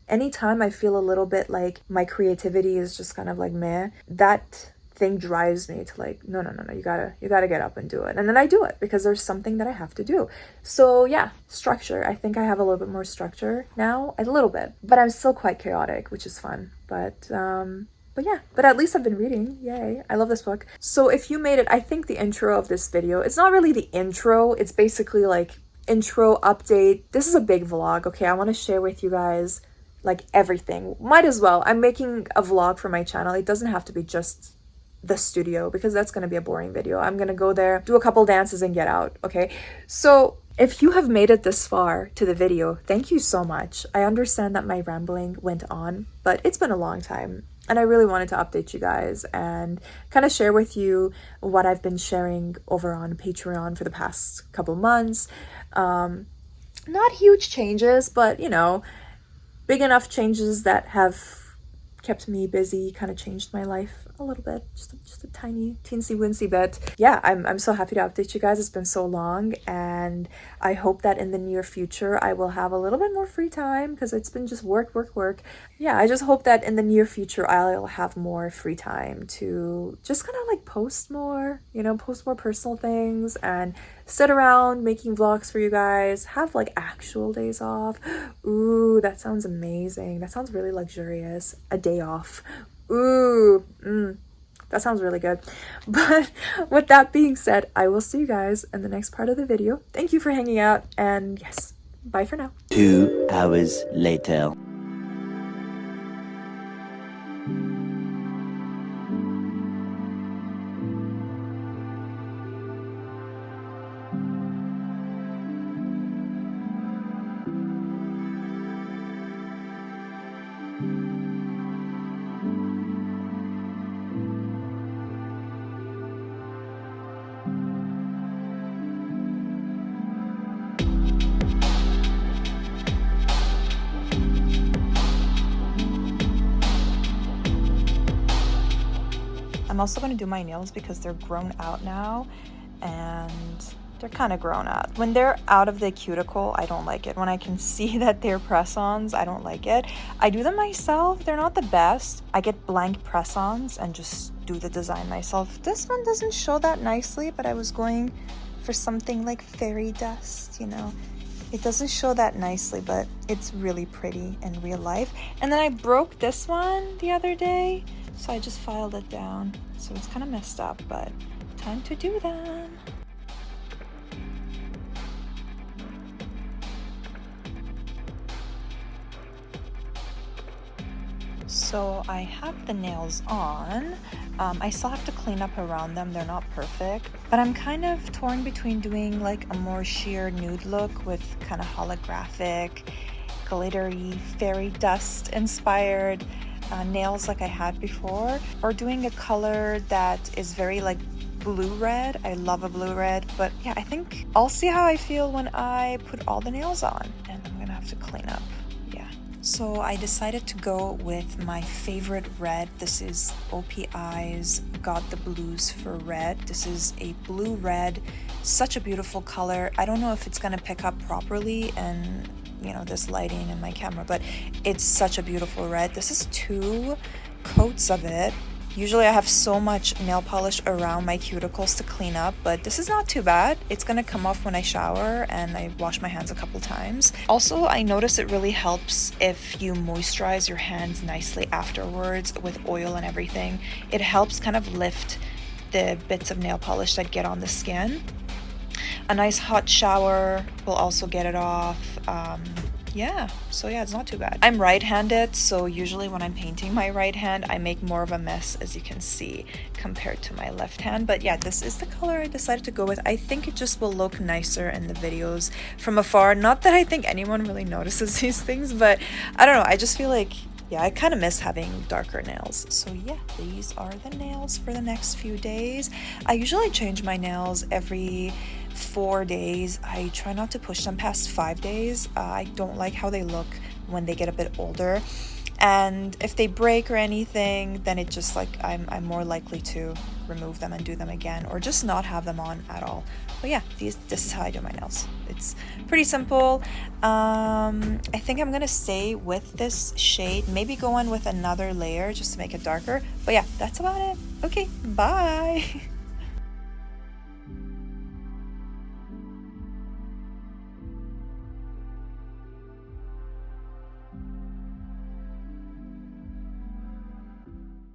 anytime I feel a little bit like my creativity is just kind of like meh, that thing drives me to like, no, you gotta get up and do it. And then I do it because there's something that I have to do. So yeah, structure. I think I have a little bit more structure now, a little bit, but I'm still quite chaotic, which is fun. But yeah, but at least I've been reading. Yay. I love this book. So if you made it, I think the intro of this video, it's not really the intro. It's basically like intro update. This is a big vlog. Okay. I want to share with you guys like everything. Might as well. I'm making a vlog for my channel. It doesn't have to be just the studio because that's going to be a boring video. I'm going to go there, do a couple dances and get out. Okay. So if you have made it this far to the video, thank you so much. I understand that my rambling went on, but it's been a long time. And I really wanted to update you guys and kind of share with you what I've been sharing over on Patreon for the past couple months. Not huge changes, but you know, big enough changes that have kept me busy, kind of changed my life a little bit, just a tiny teensy wincy bit. Yeah, I'm so happy to update you guys. It's been so long, and I hope that in the near future I will have a little bit more free time because it's been just work. Yeah, I just hope that in the near future I'll have more free time to just kind of like post more, you know, post more personal things and sit around making vlogs for you guys, have like actual days off. Ooh, that sounds amazing. That sounds really luxurious. A day off. Ooh, that sounds really good. But with that being said, I will see you guys in the next part of the video. Thank you for hanging out, and yes, bye for now. 2 hours later. I'm also going to do my nails because they're grown out now and they're kind of grown out. When they're out of the cuticle, I don't like it. When I can see that they're press-ons, I don't like it. I do them myself. They're not the best. I get blank press-ons and just do the design myself. This one doesn't show that nicely, but I was going for something like fairy dust, you know. It doesn't show that nicely, but it's really pretty in real life. And then I broke this one the other day, so I just filed it down. So it's kind of messed up, but time to do them. So I have the nails on. I still have to clean up around them. They're not perfect, but I'm kind of torn between doing like a more sheer nude look with kind of holographic, glittery, fairy dust inspired nails like I had before, or doing a color that is very like blue red. I love a blue red, but yeah, I think I'll see how I feel when I put all the nails on, and I'm gonna have to clean up. Yeah. So I decided to go with my favorite red. This is OPI's Got the Blues for Red. This is a blue red, such a beautiful color. I don't know if it's gonna pick up properly and this lighting in my camera, but it's such a beautiful red. This is 2 coats of it. Usually I have so much nail polish around my cuticles to clean up, but this is not too bad. It's gonna come off when I shower and I wash my hands a couple times. Also, I notice it really helps if you moisturize your hands nicely afterwards with oil and everything. It helps kind of lift the bits of nail polish that get on the skin. A nice hot shower will also get it off. So it's not too bad. I'm right-handed, so usually when I'm painting my right hand, I make more of a mess, as you can see, compared to my left hand. But yeah, this is the color I decided to go with. I think it just will look nicer in the videos from afar. Not that I think anyone really notices these things, but I don't know. I just feel like, yeah, I kind of miss having darker nails. So yeah, these are the nails for the next few days. I usually change my nails every 4 days. I try not to push them past 5 days. I don't like how they look when they get a bit older, and if they break or anything, then it just like I'm more likely to remove them and do them again, or just not have them on at all. But yeah, this is how I do my nails. It's pretty simple. I think I'm gonna stay with this shade, maybe go on with another layer just to make it darker, but yeah, that's about it. Okay, bye.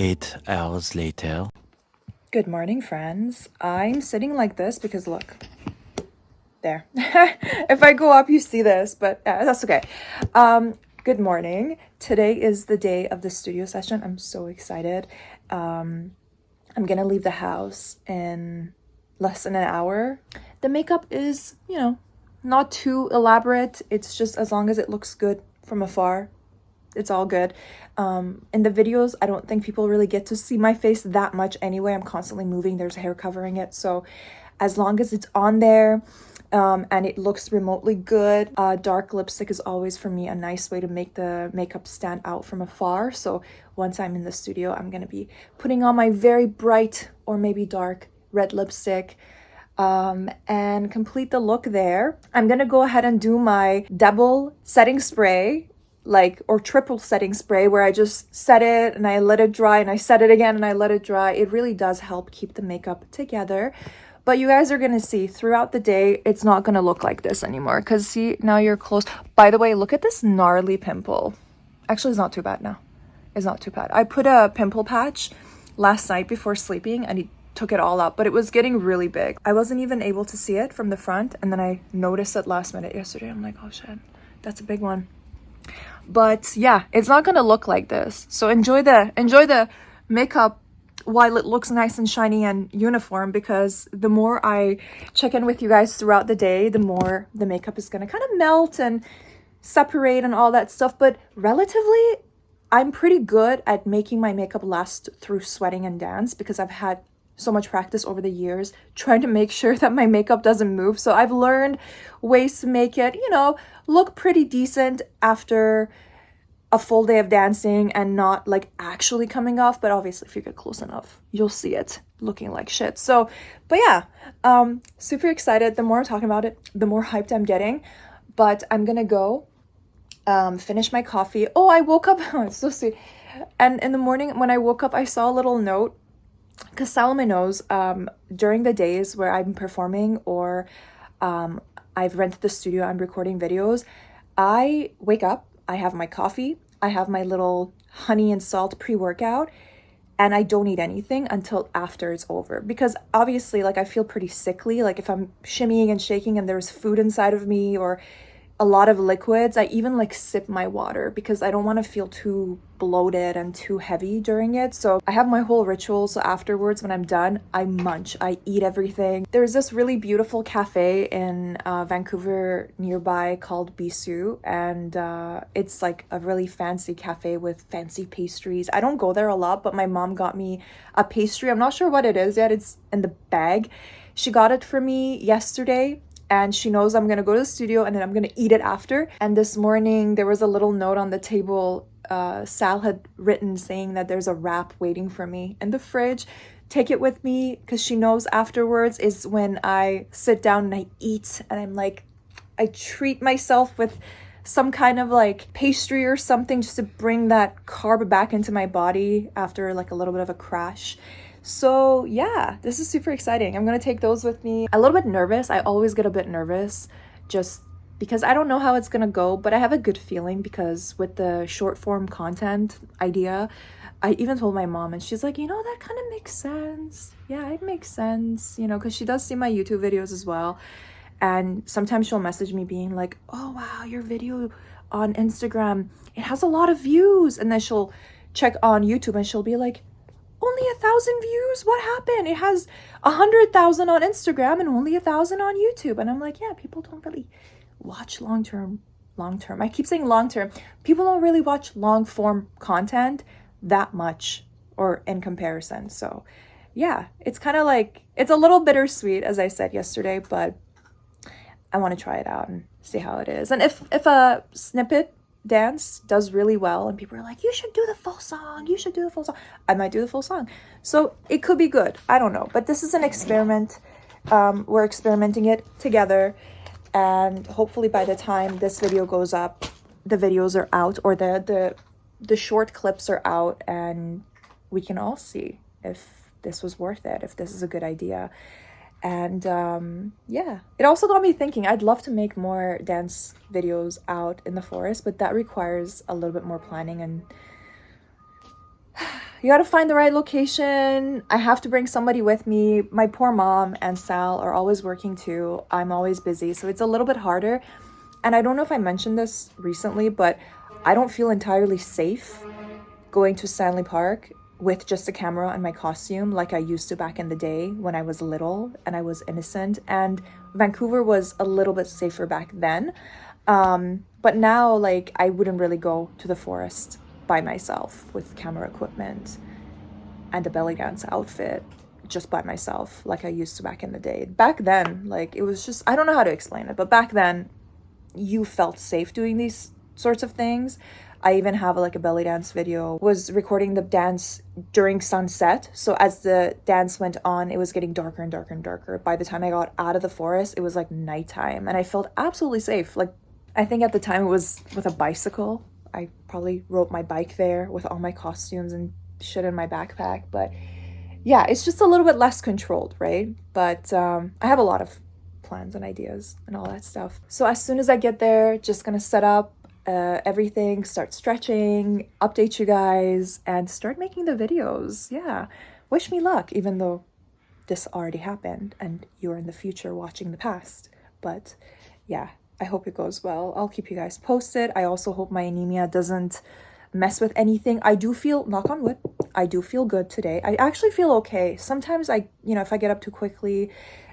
8 hours later. Good morning, friends. I'm sitting like this because look, there. If I go up, you see this, but that's okay. Good morning. Today is the day of the studio session. I'm so excited. I'm gonna leave the house in less than an hour. The makeup is, not too elaborate. It's just as long as it looks good from afar, it's all good. In the videos, I don't think people really get to see my face that much anyway. I'm constantly moving. There's hair covering it. So as long as it's on there and it looks remotely good, dark lipstick is always, for me, a nice way to make the makeup stand out from afar. So once I'm in the studio, I'm going to be putting on my very bright or maybe dark red lipstick and complete the look there. I'm going to go ahead and do my double setting spray, or triple setting spray, where I just set it and I let it dry and I set it again and I let it dry. It really does help keep the makeup together. But you guys are gonna see throughout the day, it's not gonna look like this anymore. Cause see, now you're close. By the way, look at this gnarly pimple. Actually, it's not too bad now. It's not too bad. I put a pimple patch last night before sleeping and it took it all up, but it was getting really big. I wasn't even able to see it from the front, and then I noticed it last minute yesterday. I'm like, oh shit, that's a big one. But yeah, it's not gonna look like this. So enjoy the makeup while it looks nice and shiny and uniform, because the more I check in with you guys throughout the day, the more the makeup is gonna kind of melt and separate and all that stuff. But relatively, I'm pretty good at making my makeup last through sweating and dance, because I've had so much practice over the years trying to make sure that my makeup doesn't move. So I've learned ways to make it, look pretty decent after a full day of dancing and not like actually coming off. But obviously, if you get close enough, you'll see it looking like shit. So, but yeah, super excited. The more I'm talking about it, the more hyped I'm getting. But I'm gonna go finish my coffee. Oh, I woke up. Oh, it's so sweet. And in the morning when I woke up, I saw a little note, because Salome knows during the days where I'm performing or I've rented the studio, I'm recording videos, I wake up, I have my coffee, I have my little honey and salt pre-workout, and I don't eat anything until after it's over. Because obviously, I feel pretty sickly, if I'm shimmying and shaking and there's food inside of me, or a lot of liquids. I even like sip my water because I don't want to feel too bloated and too heavy during it. So I have my whole ritual. So afterwards, when I'm done, I munch, I eat everything. There's this really beautiful cafe in Vancouver nearby called Bisou, and it's like a really fancy cafe with fancy pastries. I don't go there a lot, but my mom got me a pastry. I'm not sure what it is yet. It's in the bag. She got it for me yesterday, and she knows I'm gonna go to the studio and then I'm gonna eat it after. And this morning there was a little note on the table. Sal had written saying that there's a wrap waiting for me in the fridge. Take it with me, because she knows afterwards is when I sit down and I eat, and I'm like, I treat myself with some kind of like pastry or something just to bring that carb back into my body after like a little bit of a crash. So yeah, this is super exciting. I'm gonna take those with me. A little bit nervous. I always get a bit nervous just because I don't know how it's gonna go, but I have a good feeling because with the short form content idea, I even told my mom and she's like, you know, that kind of makes sense. Yeah, it makes sense, you know, because she does see my YouTube videos as well. And sometimes she'll message me being like, oh wow, your video on Instagram, it has a lot of views. And then she'll check on YouTube and she'll be like, only 1,000 views? What happened? It has 100,000 on Instagram and only 1,000 on YouTube. And I'm like, yeah, people don't really watch long term. I keep saying long term. People don't really watch long form content that much or in comparison. So yeah, it's kind of like, it's a little bittersweet, as I said yesterday, but I want to try it out and see how it is. And if a snippet dance does really well and people are like, you should do the full song, I might do the full song. So it could be good. I don't know. But this is an experiment. We're experimenting it together. And hopefully by the time this video goes up, the videos are out, or the short clips are out, and we can all see if this was worth it, if this is a good idea. And yeah, it also got me thinking, I'd love to make more dance videos out in the forest, but that requires a little bit more planning, and you got to find the right location. I have to bring somebody with me. My poor mom and Sal are always working too. I'm always busy, so it's a little bit harder. And I don't know if I mentioned this recently, but I don't feel entirely safe going to Stanley Park with just a camera and my costume like I used to back in the day when I was little and I was innocent. And Vancouver was a little bit safer back then. But now, like, I wouldn't really go to the forest by myself with camera equipment and a belly dance outfit just by myself like I used to back in the day. Back then, like, it was just, I don't know how to explain it, but back then you felt safe doing these sorts of things. I even have like a belly dance video, was recording the dance during sunset. So as the dance went on, it was getting darker and darker and darker. By the time I got out of the forest, it was like nighttime and I felt absolutely safe. Like, I think at the time it was with a bicycle. I probably rode my bike there with all my costumes and shit in my backpack. But yeah, it's just a little bit less controlled, right? But I have a lot of plans and ideas and all that stuff. So as soon as I get there, just gonna set up everything, start stretching, update you guys, and start making the videos. Yeah, wish me luck, even though this already happened and you're in the future watching the past. But yeah, I hope it goes well. I'll keep you guys posted. I also hope my anemia doesn't mess with anything. I do feel, knock on wood, I do feel good today. I actually feel okay. Sometimes I, you know, if I get up too quickly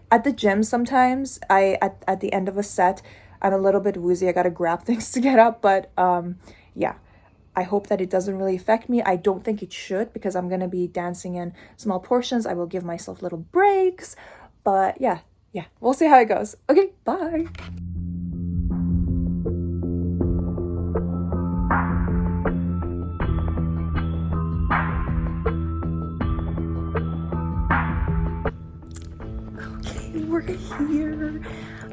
at the gym, sometimes at the end of a set, I'm a little bit woozy. I gotta grab things to get up, but yeah, I hope that it doesn't really affect me. I don't think it should, because I'm gonna be dancing in small portions. I will give myself little breaks, but yeah, we'll see how it goes. Okay, bye. Okay, we're here.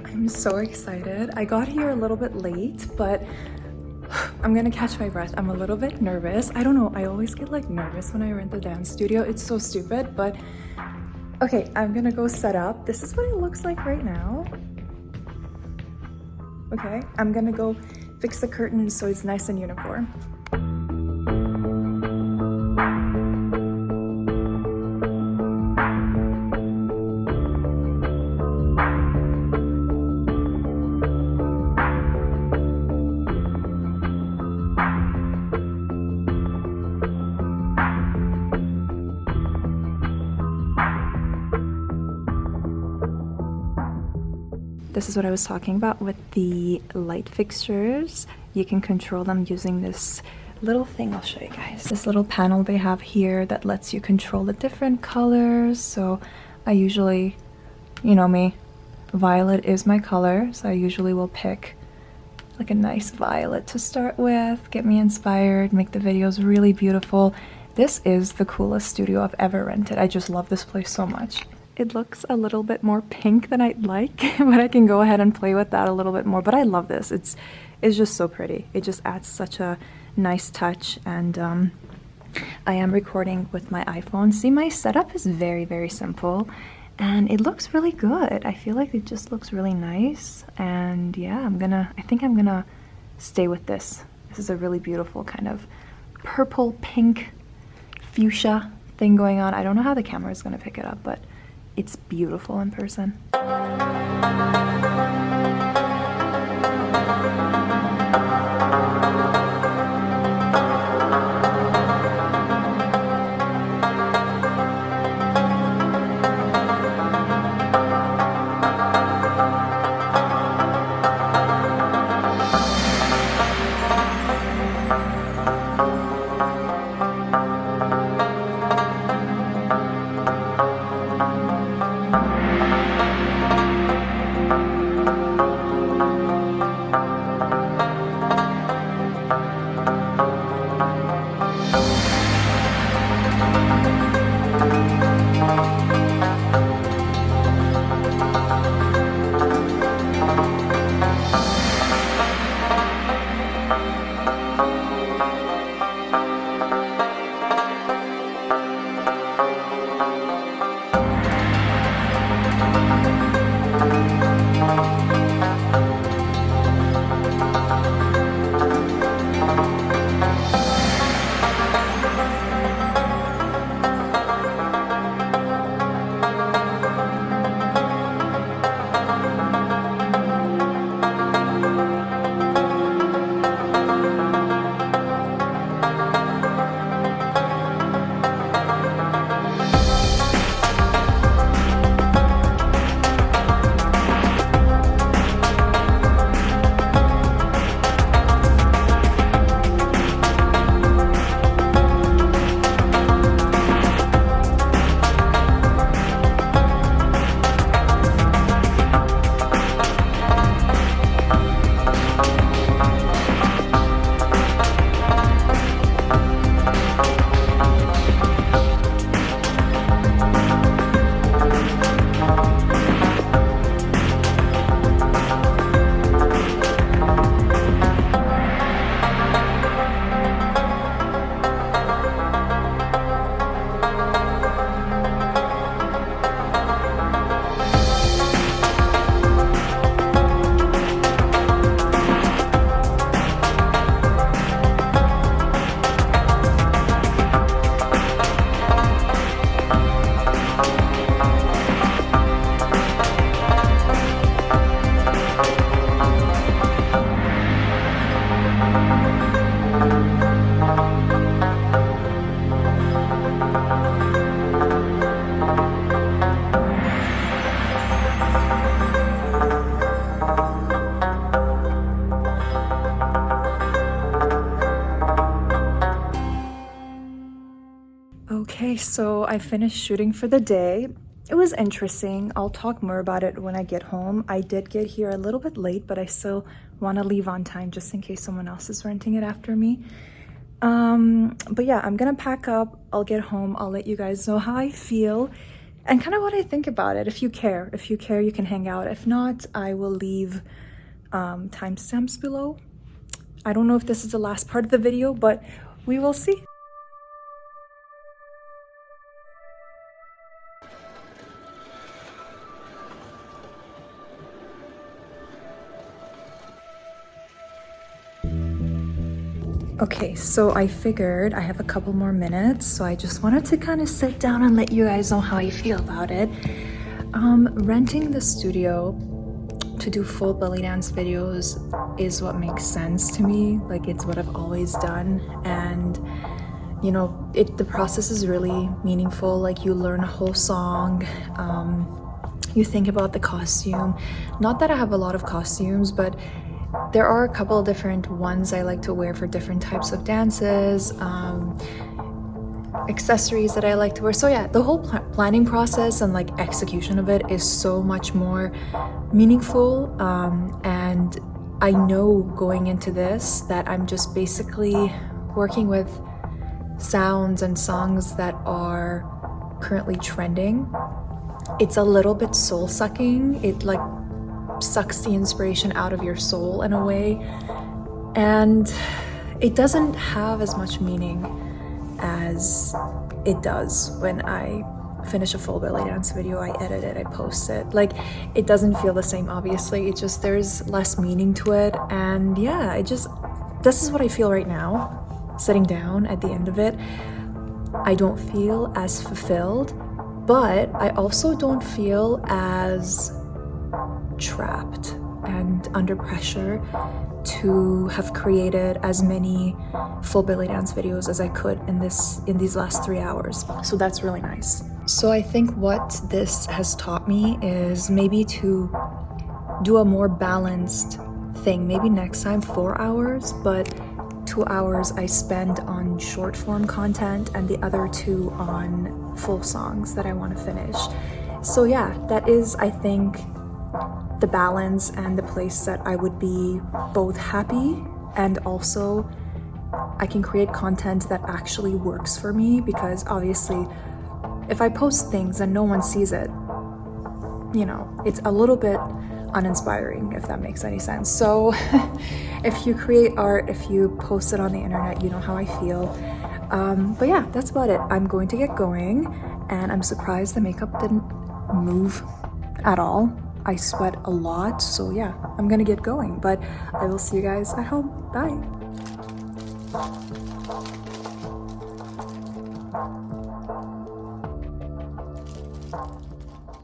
I'm so excited. I got here a little bit late, but I'm gonna catch my breath. I'm a little bit nervous. I don't know, I always get like nervous when I rent the dance studio. It's so stupid, but okay, I'm gonna go set up. This is what it looks like right now. Okay, I'm gonna go fix the curtains so it's nice and uniform. this is what I was talking about with the light fixtures. You can control them using this little thing. I'll show you guys. This little panel they have here that lets you control the different colors. So I usually, you know me, violet is my color, so I usually will pick like a nice violet to start with, get me inspired, make the videos really beautiful. This is the coolest studio I've ever rented. I just love this place so much. It looks a little bit more pink than I'd like, but I can go ahead and play with that a little bit more. But I love this. It's just so pretty. It just adds such a nice touch. And I am recording with my iPhone. See, my setup is very, very simple. And it looks really good. I feel like it just looks really nice. And yeah, I think I'm gonna stay with this. This is a really beautiful kind of purple, pink, fuchsia thing going on. I don't know how the camera is gonna pick it up, but it's beautiful in person. Okay, so I finished shooting for the day. It was interesting. I'll talk more about it when I get home. I did get here a little bit late, but I still want to leave on time just in case someone else is renting it after me. But yeah, I'm gonna pack up. I'll get home. I'll let you guys know how I feel and kind of what I think about it. If you care, you can hang out. If not, I will leave timestamps below. I don't know if this is the last part of the video, but we will see. Okay, so I figured I have a couple more minutes, so I just wanted to kind of sit down and let you guys know how I feel about it. Renting the studio to do full belly dance videos is what makes sense to me. Like, it's what I've always done, and you know, the process is really meaningful. Like, you learn a whole song, you think about the costume. Not that I have a lot of costumes, but there are a couple of different ones I like to wear for different types of dances, accessories that I like to wear. So yeah, the whole planning process and like execution of it is so much more meaningful, and I know going into this that I'm just basically working with sounds and songs that are currently trending. It's a little bit soul-sucking. It like sucks the inspiration out of your soul in a way, and it doesn't have as much meaning as it does when I finish a full belly dance video. I edit it, I post it. Like, it doesn't feel the same, obviously. It just, there's less meaning to it. And yeah, this is what I feel right now, sitting down at the end of it. I don't feel as fulfilled, but I also don't feel as trapped and under pressure to have created as many full belly dance videos as I could in these last 3 hours. So that's really nice. So I think what this has taught me is maybe to do a more balanced thing. Maybe next time 4 hours, but 2 hours I spend on short form content and the other 2 on full songs that I want to finish. So yeah, that is, I think, the balance and the place that I would be both happy and also I can create content that actually works for me, because obviously if I post things and no one sees it, you know, it's a little bit uninspiring, if that makes any sense. So if you create art, if you post it on the internet, you know how I feel. But yeah, that's about it. I'm going to get going, and I'm surprised the makeup didn't move at all. I sweat a lot, so yeah, I'm gonna get going, but I will see you guys at home. Bye.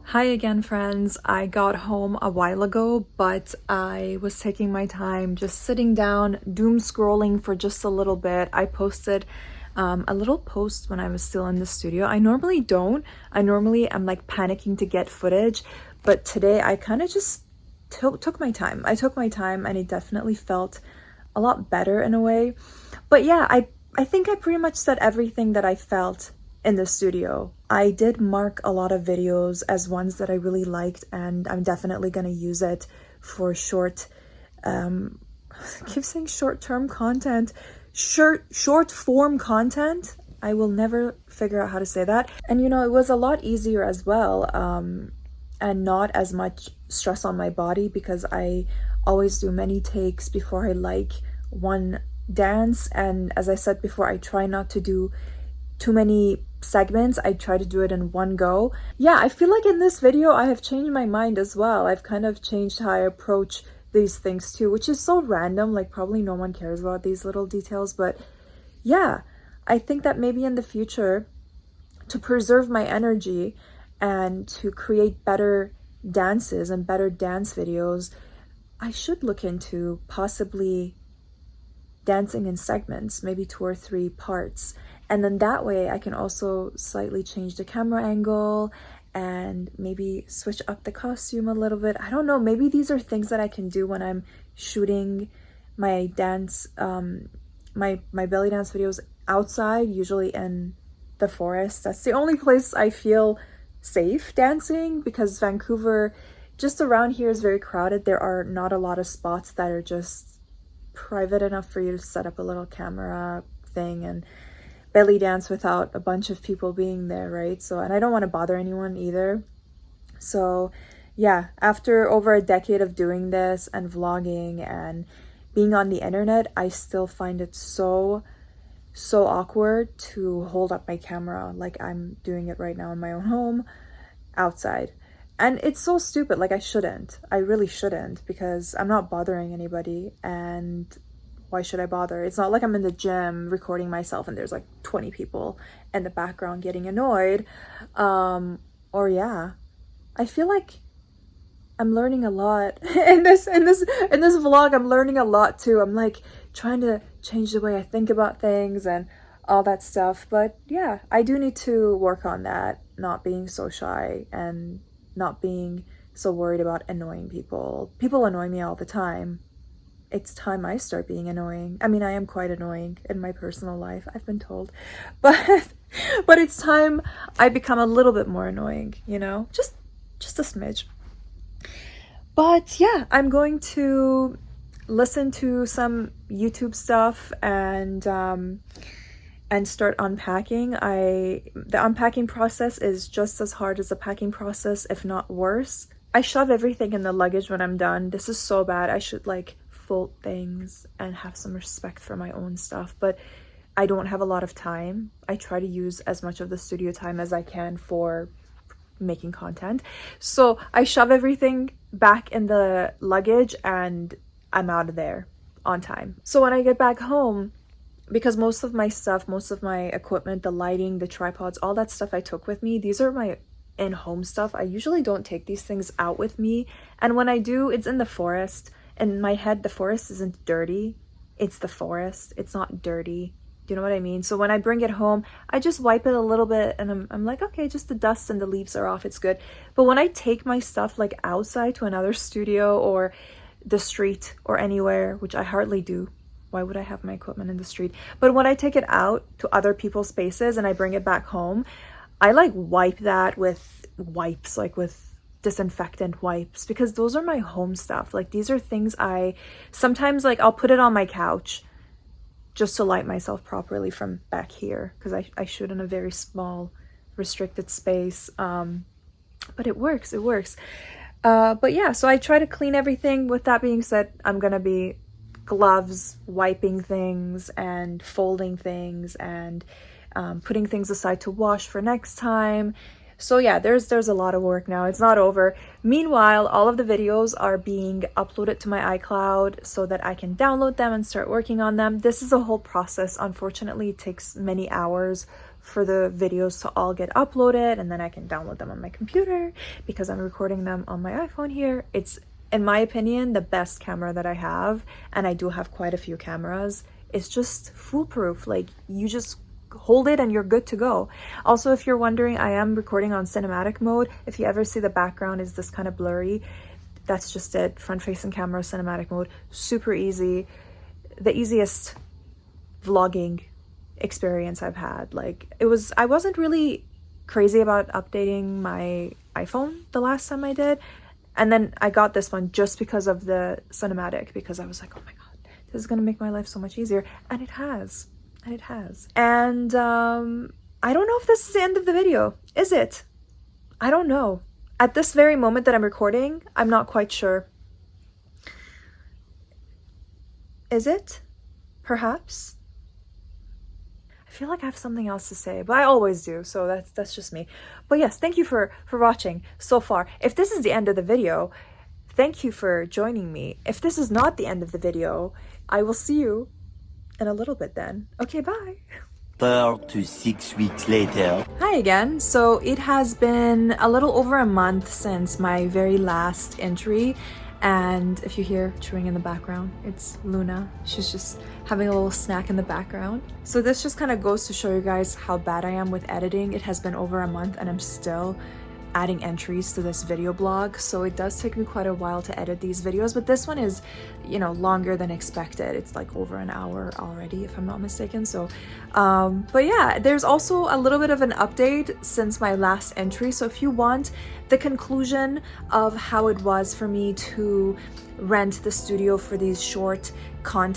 Hi again, friends. I got home a while ago, but I was taking my time just sitting down, doom scrolling for just a little bit. I posted a little post when I was still in the studio. I normally don't. I normally am like panicking to get footage, but today I kind of just took my time. I took my time, and it definitely felt a lot better in a way. But yeah, I think I pretty much said everything that I felt in the studio. I did mark a lot of videos as ones that I really liked, and I'm definitely gonna use it for short, I keep saying short-term content, short form content. I will never figure out how to say that. And you know, it was a lot easier as well, and not as much stress on my body, because I always do many takes before I like one dance. And as I said before, I try not to do too many segments. I try to do it in one go. Yeah, I feel like in this video I have changed my mind as well. I've kind of changed how I approach these things too, which is so random. Like, probably no one cares about these little details, but yeah, I think that maybe in the future, to preserve my energy and to create better dances and better dance videos, I should look into possibly dancing in segments, maybe 2 or 3 parts. And then that way I can also slightly change the camera angle and maybe switch up the costume a little bit. I don't know, maybe these are things that I can do when I'm shooting my dance, my belly dance videos outside, usually in the forest. That's the only place I feel safe dancing, because Vancouver, just around here, is very crowded. There are not a lot of spots that are just private enough for you to set up a little camera thing and belly dance without a bunch of people being there, right? So, and I don't want to bother anyone either. So yeah, after over a decade of doing this and vlogging and being on the internet, I still find it so awkward to hold up my camera like I'm doing it right now in my own home outside. And it's so stupid. Like, I really shouldn't, because I'm not bothering anybody, and why should I bother? It's not like I'm in the gym recording myself and there's like 20 people in the background getting annoyed. Or yeah, I feel like I'm learning a lot in this vlog. I'm learning a lot too. I'm like trying to change the way I think about things and all that stuff. But yeah, I do need to work on that, not being so shy and not being so worried about annoying people. People annoy me all the time. It's time I start being annoying. I mean, I am quite annoying in my personal life, I've been told. But it's time I become a little bit more annoying, you know? Just a smidge. But yeah, I'm going to listen to some YouTube stuff and start unpacking. The unpacking process is just as hard as the packing process, if not worse. I shove everything in the luggage when I'm done. This is so bad. I should like fold things and have some respect for my own stuff, but I don't have a lot of time. I try to use as much of the studio time as I can for making content. So I shove everything back in the luggage and I'm out of there on time. So when I get back home, because most of my stuff, most of my equipment, the lighting, the tripods, all that stuff I took with me, these are my in-home stuff. I usually don't take these things out with me. And when I do, it's in the forest. In my head, the forest isn't dirty. It's the forest. It's not dirty. Do you know what I mean? So when I bring it home, I just wipe it a little bit and I'm like, okay, just the dust and the leaves are off. It's good. But when I take my stuff like outside to another studio or the street or anywhere, which I hardly do. Why would I have my equipment in the street? But when I take it out to other people's spaces and I bring it back home, I like wipe that with wipes, like with disinfectant wipes, because those are my home stuff. Like these are things I sometimes like I'll put it on my couch just to light myself properly from back here, because I shoot in a very small restricted space. But it works. But yeah, so I try to clean everything. With that being said, I'm gonna be gloves, wiping things and folding things and putting things aside to wash for next time. So yeah, there's a lot of work now. It's not over. Meanwhile, all of the videos are being uploaded to my iCloud so that I can download them and start working on them. This is a whole process. Unfortunately, it takes many hours for the videos to all get uploaded, and then I can download them on my computer because I'm recording them on my iPhone here. It's, in my opinion, the best camera that I have, and I do have quite a few cameras. It's just foolproof. Like, you just hold it and you're good to go. Also, if you're wondering, I am recording on cinematic mode. If you ever see the background is this kind of blurry, that's just it. Front-facing camera, cinematic mode, super easy. The easiest vlogging experience I've had. Like, I wasn't really crazy about updating my iPhone the last time I did, and then I got this one just because of the cinematic, because I was like, oh my god, this is gonna make my life so much easier, and it has. And I don't know if this is the end of the video. Is it? I don't know. At this very moment that I'm recording, I'm not quite sure. Is it? Perhaps? I feel like I have something else to say, but I always do, so that's just me. But yes, thank you for watching so far. If this is the end of the video, thank you for joining me. If this is not the end of the video, I will see you in a little bit then. Okay, bye. 4 to 6 weeks later. Hi again. So it has been a little over a month since my very last entry, and if you hear chewing in the background, it's Luna. She's just having a little snack in the background. So this just kind of goes to show you guys how bad I am with editing. It has been over a month and I'm still adding entries to this video blog, so it does take me quite a while to edit these videos, but this one is, you know, longer than expected. It's like over an hour already, if I'm not mistaken. So but yeah, there's also a little bit of an update since my last entry. So if you want the conclusion of how it was for me to rent the studio for these short form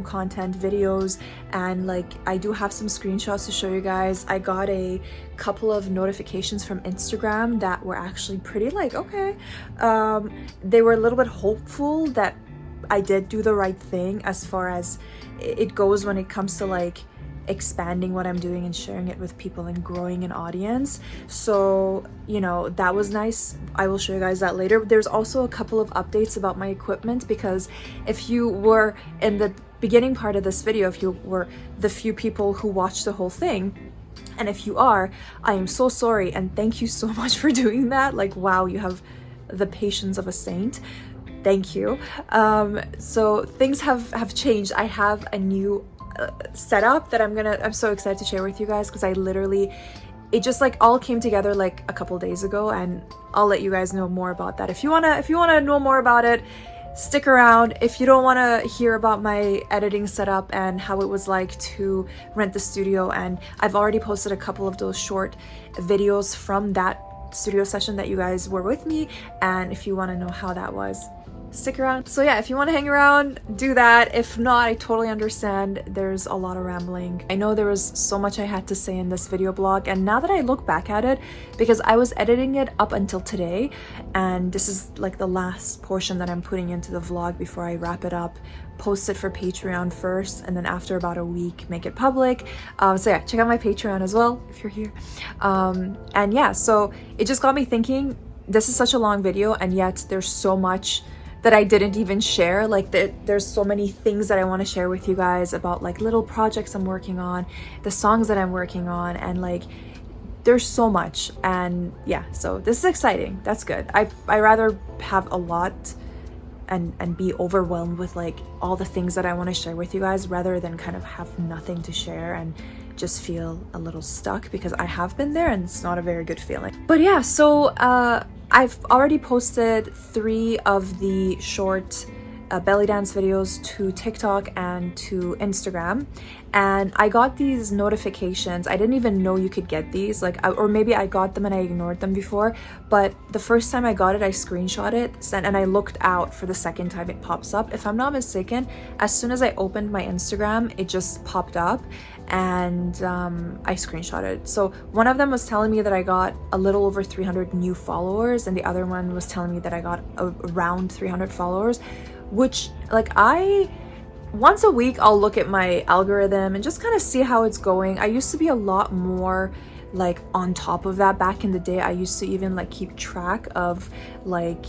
content videos, and like I do have some screenshots to show you guys. I got a couple of notifications from Instagram that were actually pretty like, okay, they were a little bit hopeful that I did do the right thing as far as it goes when it comes to like expanding what I'm doing and sharing it with people and growing an audience. So, you know, that was nice. I will show you guys that later. There's also a couple of updates about my equipment, because if you were in the beginning part of this video, if you were the few people who watched the whole thing, and if you are, I am so sorry and thank you so much for doing that. Like, wow, you have the patience of a saint. Thank you. So things have changed. I have a new setup that I'm so excited to share with you guys, because I literally, it just like all came together like a couple days ago, and I'll let you guys know more about that. If you wanna know more about it, stick around. If you don't want to hear about my editing setup and how it was like to rent the studio, and I've already posted a couple of those short videos from that studio session that you guys were with me, and if you want to know how that was, stick around. So yeah, if you want to hang around, do that. If not, I totally understand. There's a lot of rambling. I know there was so much I had to say in this video blog, and now that I look back at it, because I was editing it up until today, and this is like the last portion that I'm putting into the vlog before I wrap it up, post it for Patreon first, and then after about a week make it public. So yeah, check out my Patreon as well if you're here. And yeah, so it just got me thinking, this is such a long video, and yet there's so much that I didn't even share. Like there's so many things that I want to share with you guys about like little projects I'm working on, the songs that I'm working on, and like there's so much. And yeah, so this is exciting. That's good. I rather have a lot and be overwhelmed with like all the things that I want to share with you guys, rather than kind of have nothing to share and just feel a little stuck, because I have been there and it's not a very good feeling. But yeah, so I've already posted 3 of the short belly dance videos to TikTok and to Instagram, and I got these notifications. I didn't even know you could get these, like, or maybe I got them and I ignored them before, but the first time I got it, I screenshot it, and I looked out for the second time it pops up. If I'm not mistaken, as soon as I opened my Instagram, it just popped up, and I screenshotted. So one of them was telling me that I got a little over 300 new followers, and the other one was telling me that I got around 300 followers, which like once a week I'll look at my algorithm and just kind of see how it's going. I used to be a lot more like on top of that back in the day. I used to even like keep track of like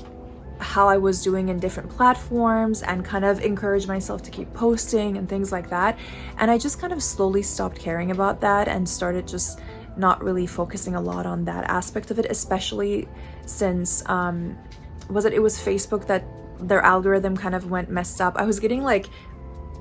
how I was doing in different platforms and kind of encourage myself to keep posting and things like that. And I just kind of slowly stopped caring about that and started just not really focusing a lot on that aspect of it, especially since it was Facebook that their algorithm kind of went messed up. I was getting like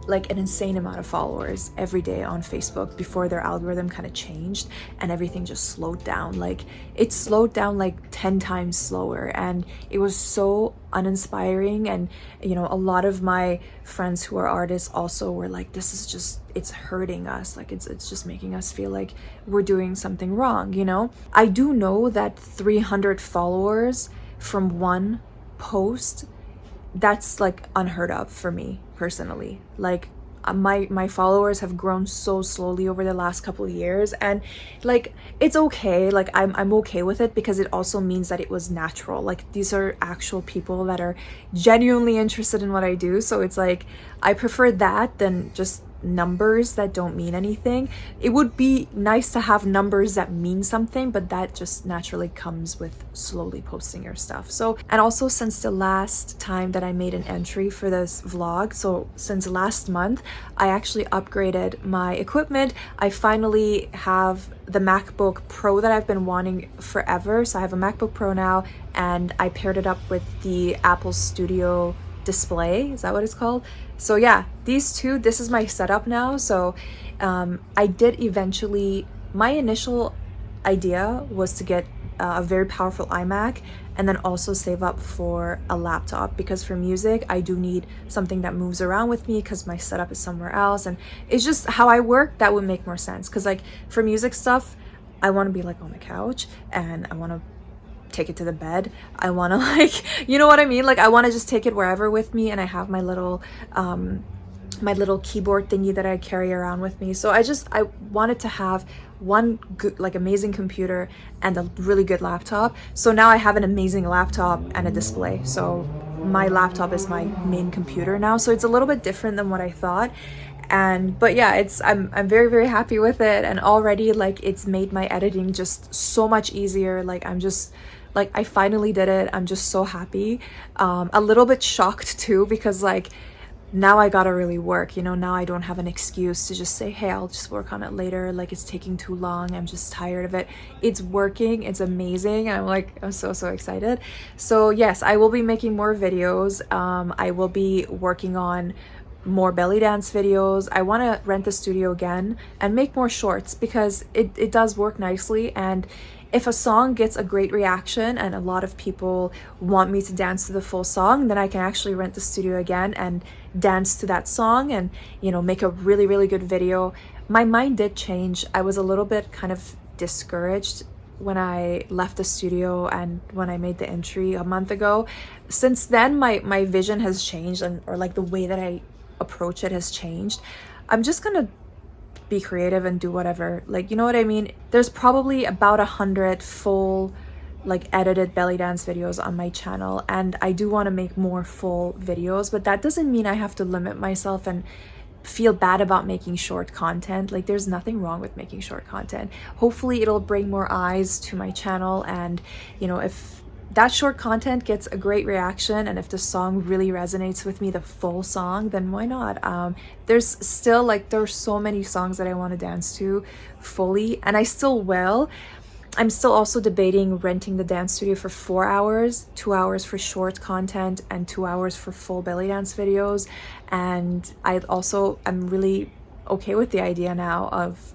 an insane amount of followers every day on Facebook before their algorithm kind of changed, and everything just slowed down. Like it slowed down like 10 times slower, and it was so uninspiring. And you know, a lot of my friends who are artists also were like, this is just, it's hurting us, like it's just making us feel like we're doing something wrong, you know. I do know that 300 followers from one post, that's like unheard of for me personally. Like my followers have grown so slowly over the last couple of years, and like it's okay. Like I'm okay with it, because it also means that it was natural. Like these are actual people that are genuinely interested in what I do, so it's like I prefer that than just numbers that don't mean anything. It would be nice to have numbers that mean something, but that just naturally comes with slowly posting your stuff. So, and also since the last time that I made an entry for this vlog, so since last month, I actually upgraded my equipment. I finally have the MacBook Pro that I've been wanting forever. So I have a MacBook Pro now, and I paired it up with the Apple Studio display. Is that what it's called? So yeah, these two, this is my setup now. So I did eventually, my initial idea was to get a very powerful iMac and then also save up for a laptop, because for music I do need something that moves around with me, because my setup is somewhere else, and it's just how I work. That would make more sense, because like for music stuff, I want to be like on the couch and I want to take it to the bed. I want to like, you know what I mean? Like I want to just take it wherever with me, and I have my little keyboard thingy that I carry around with me. So I wanted to have one good, like amazing computer and a really good laptop. So now I have an amazing laptop and a display. So my laptop is my main computer now. So it's a little bit different than what I thought. But yeah, I'm very, very happy with it, and already like it's made my editing just so much easier. Like I'm just like, I finally did it. I'm just so happy. A little bit shocked too, because like now I gotta really work, you know. Now I don't have an excuse to just say, hey, I'll just work on it later, like it's taking too long, I'm just tired of it. It's working, it's amazing, and I'm so excited. So yes, I will be making more videos. I will be working on more belly dance videos. I want to rent the studio again and make more shorts because it does work nicely. And if a song gets a great reaction and a lot of people want me to dance to the full song, then I can actually rent the studio again and dance to that song and, you know, make a really, really good video. My mind did change. I was a little bit kind of discouraged when I left the studio and when I made the entry a month ago. Since then, my vision has changed, or like the way that I approach it has changed. I'm just gonna be creative and do whatever, like, you know what I mean? There's probably about 100 full like edited belly dance videos on my channel, and I do want to make more full videos, but that doesn't mean I have to limit myself and feel bad about making short content. Like, there's nothing wrong with making short content. Hopefully it'll bring more eyes to my channel, and you know, if that short content gets a great reaction and if the song really resonates with me, the full song, then why not? There's still like, there's so many songs that I want to dance to fully, and I still will. I'm still also debating renting the dance studio for 4 hours, 2 hours for short content and 2 hours for full belly dance videos. And I'm really okay with the idea now of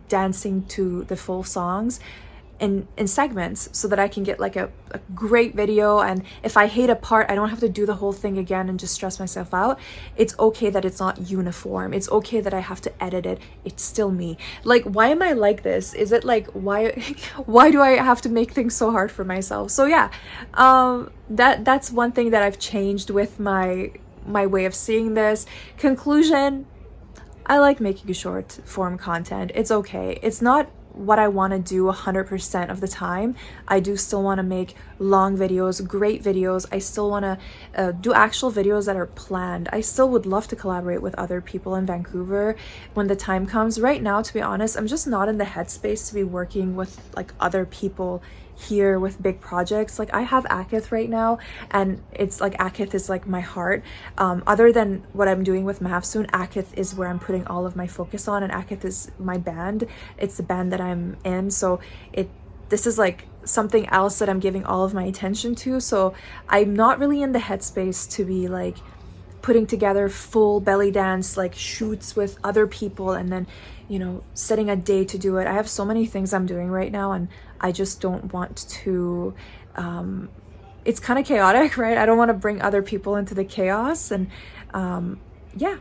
dancing to the full songs in segments, so that I can get like a great video, and if I hate a part, I don't have to do the whole thing again and just stress myself out. It's okay that it's not uniform. It's okay that I have to edit it. It's still me. Like, why am I like this? Is it like, why do I have to make things so hard for myself? So yeah, that's one thing that I've changed with my way of seeing this. Conclusion, I like making short form content. It's okay. It's not what I want to do 100% of the time. I do still want to make long videos, great videos. I still want to do actual videos that are planned. I still would love to collaborate with other people in Vancouver when the time comes. Right now, to be honest, I'm just not in the headspace to be working with like other people here with big projects. Like, I have Akith right now, and it's like Akith is like my heart. Other than what I'm doing with Mahafsoon, Akith is where I'm putting all of my focus on, and Akith is my band. It's the band that I'm in, so this is like something else that I'm giving all of my attention to. So I'm not really in the headspace to be like putting together full belly dance like shoots with other people and then, you know, setting a day to do it. I have so many things I'm doing right now, and I just don't want to, it's kind of chaotic, right? I don't want to bring other people into the chaos. And yeah,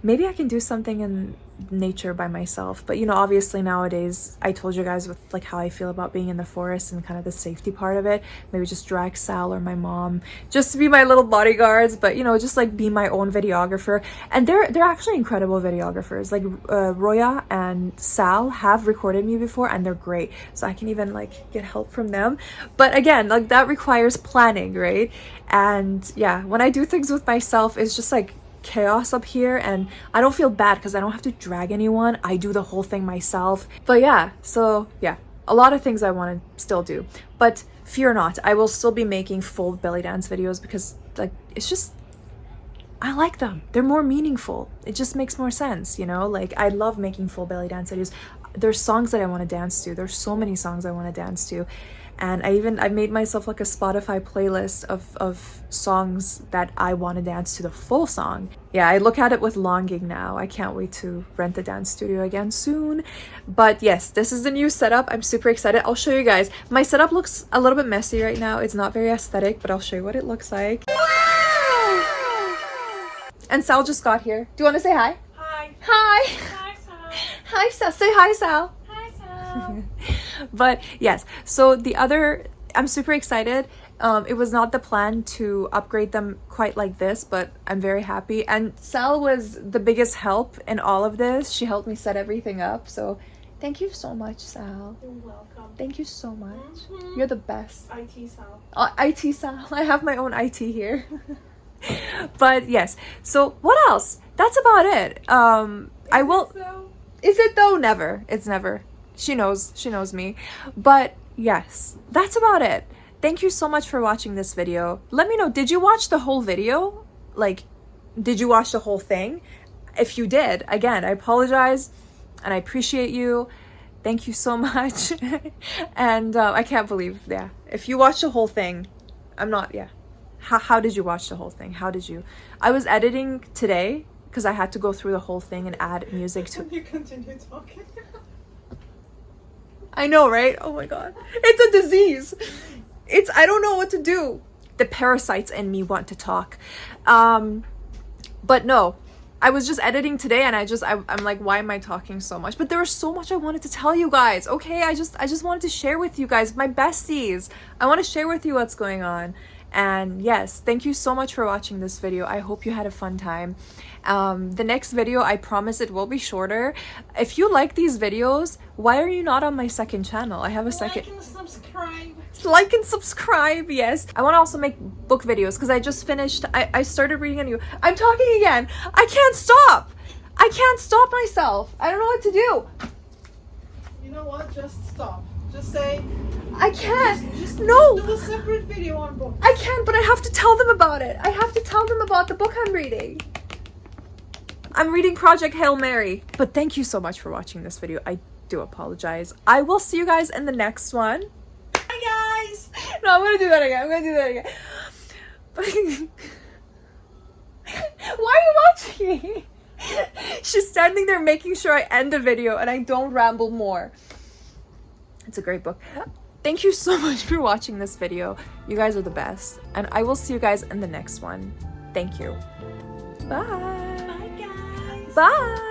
maybe I can do something in nature by myself, but you know, obviously nowadays, I told you guys with like how I feel about being in the forest and kind of the safety part of it. Maybe just drag Sal or my mom just to be my little bodyguards, but you know, just like be my own videographer. And they're actually incredible videographers. Like Roya and Sal have recorded me before, and they're great, so I can even like get help from them. But again, like, that requires planning, right? And yeah, when I do things with myself, it's just like chaos up here, and I don't feel bad because I don't have to drag anyone. I do the whole thing myself. But yeah, so yeah, a lot of things I want to still do, but fear not, I will still be making full belly dance videos because like, it's just, I like them. They're more meaningful. It just makes more sense, you know? Like, I love making full belly dance videos. There's songs that I want to dance to. There's so many songs I want to dance to. And I made myself like a Spotify playlist of songs that I want to dance to the full song. Yeah, I look at it with longing now. I can't wait to rent the dance studio again soon. But yes, this is the new setup. I'm super excited. I'll show you guys. My setup looks a little bit messy right now. It's not very aesthetic, but I'll show you what it looks like. And Sal just got here. Do you want to say hi? Hi. Hi. Hi, Sal. Hi, Sal. Say hi, Sal. Hi, Sal. But yes, so I'm super excited. It was not the plan to upgrade them quite like this, but I'm very happy. And Sal was the biggest help in all of this. She helped me set everything up. So thank you so much, Sal. You're welcome. Thank you so much. You're the best. IT Sal. IT Sal. I have my own IT here. But yes, so what else? That's about it. I will. So, Is it though? Never. It's never. She knows me. But yes, that's about it. Thank you so much for watching this video. Let me know, did you watch the whole video? Like, did you watch the whole thing? If you did, again, I apologize and I appreciate you. Thank you so much. And I can't believe, yeah, if you watch the whole thing, How did you watch the whole thing? How did you? I was editing today because I had to go through the whole thing and add music to. You continue talking. I know, right? Oh my god. It's a disease. I don't know what to do. The parasites in me want to talk. But no. I was just editing today and I'm like, why am I talking so much? But there was so much I wanted to tell you guys. Okay, I just wanted to share with you guys, my besties. I want to share with you what's going on. And yes, thank you so much for watching this video. I hope you had a fun time. The next video, I promise it will be shorter. If you like these videos, why are you not on my second channel? I have a second. Like and subscribe. Like and subscribe, yes. I want to also make book videos because I just finished. I started reading a new. I'm talking again. I can't stop. I can't stop myself. I don't know what to do. You know what? Just stop. Just say. I can't. Just No. do a separate video on books. I can't, but I have to tell them about it. I have to tell them about the book I'm reading. I'm reading Project Hail Mary. But thank you so much for watching this video. I do apologize. I will see you guys in the next one. Hi guys. No, I'm gonna do that again. Why are you watching me? She's standing there making sure I end the video and I don't ramble more. It's a great book. Thank you so much for watching this video. You guys are the best. And I will see you guys in the next one. Thank you. Bye. Bye guys. Bye.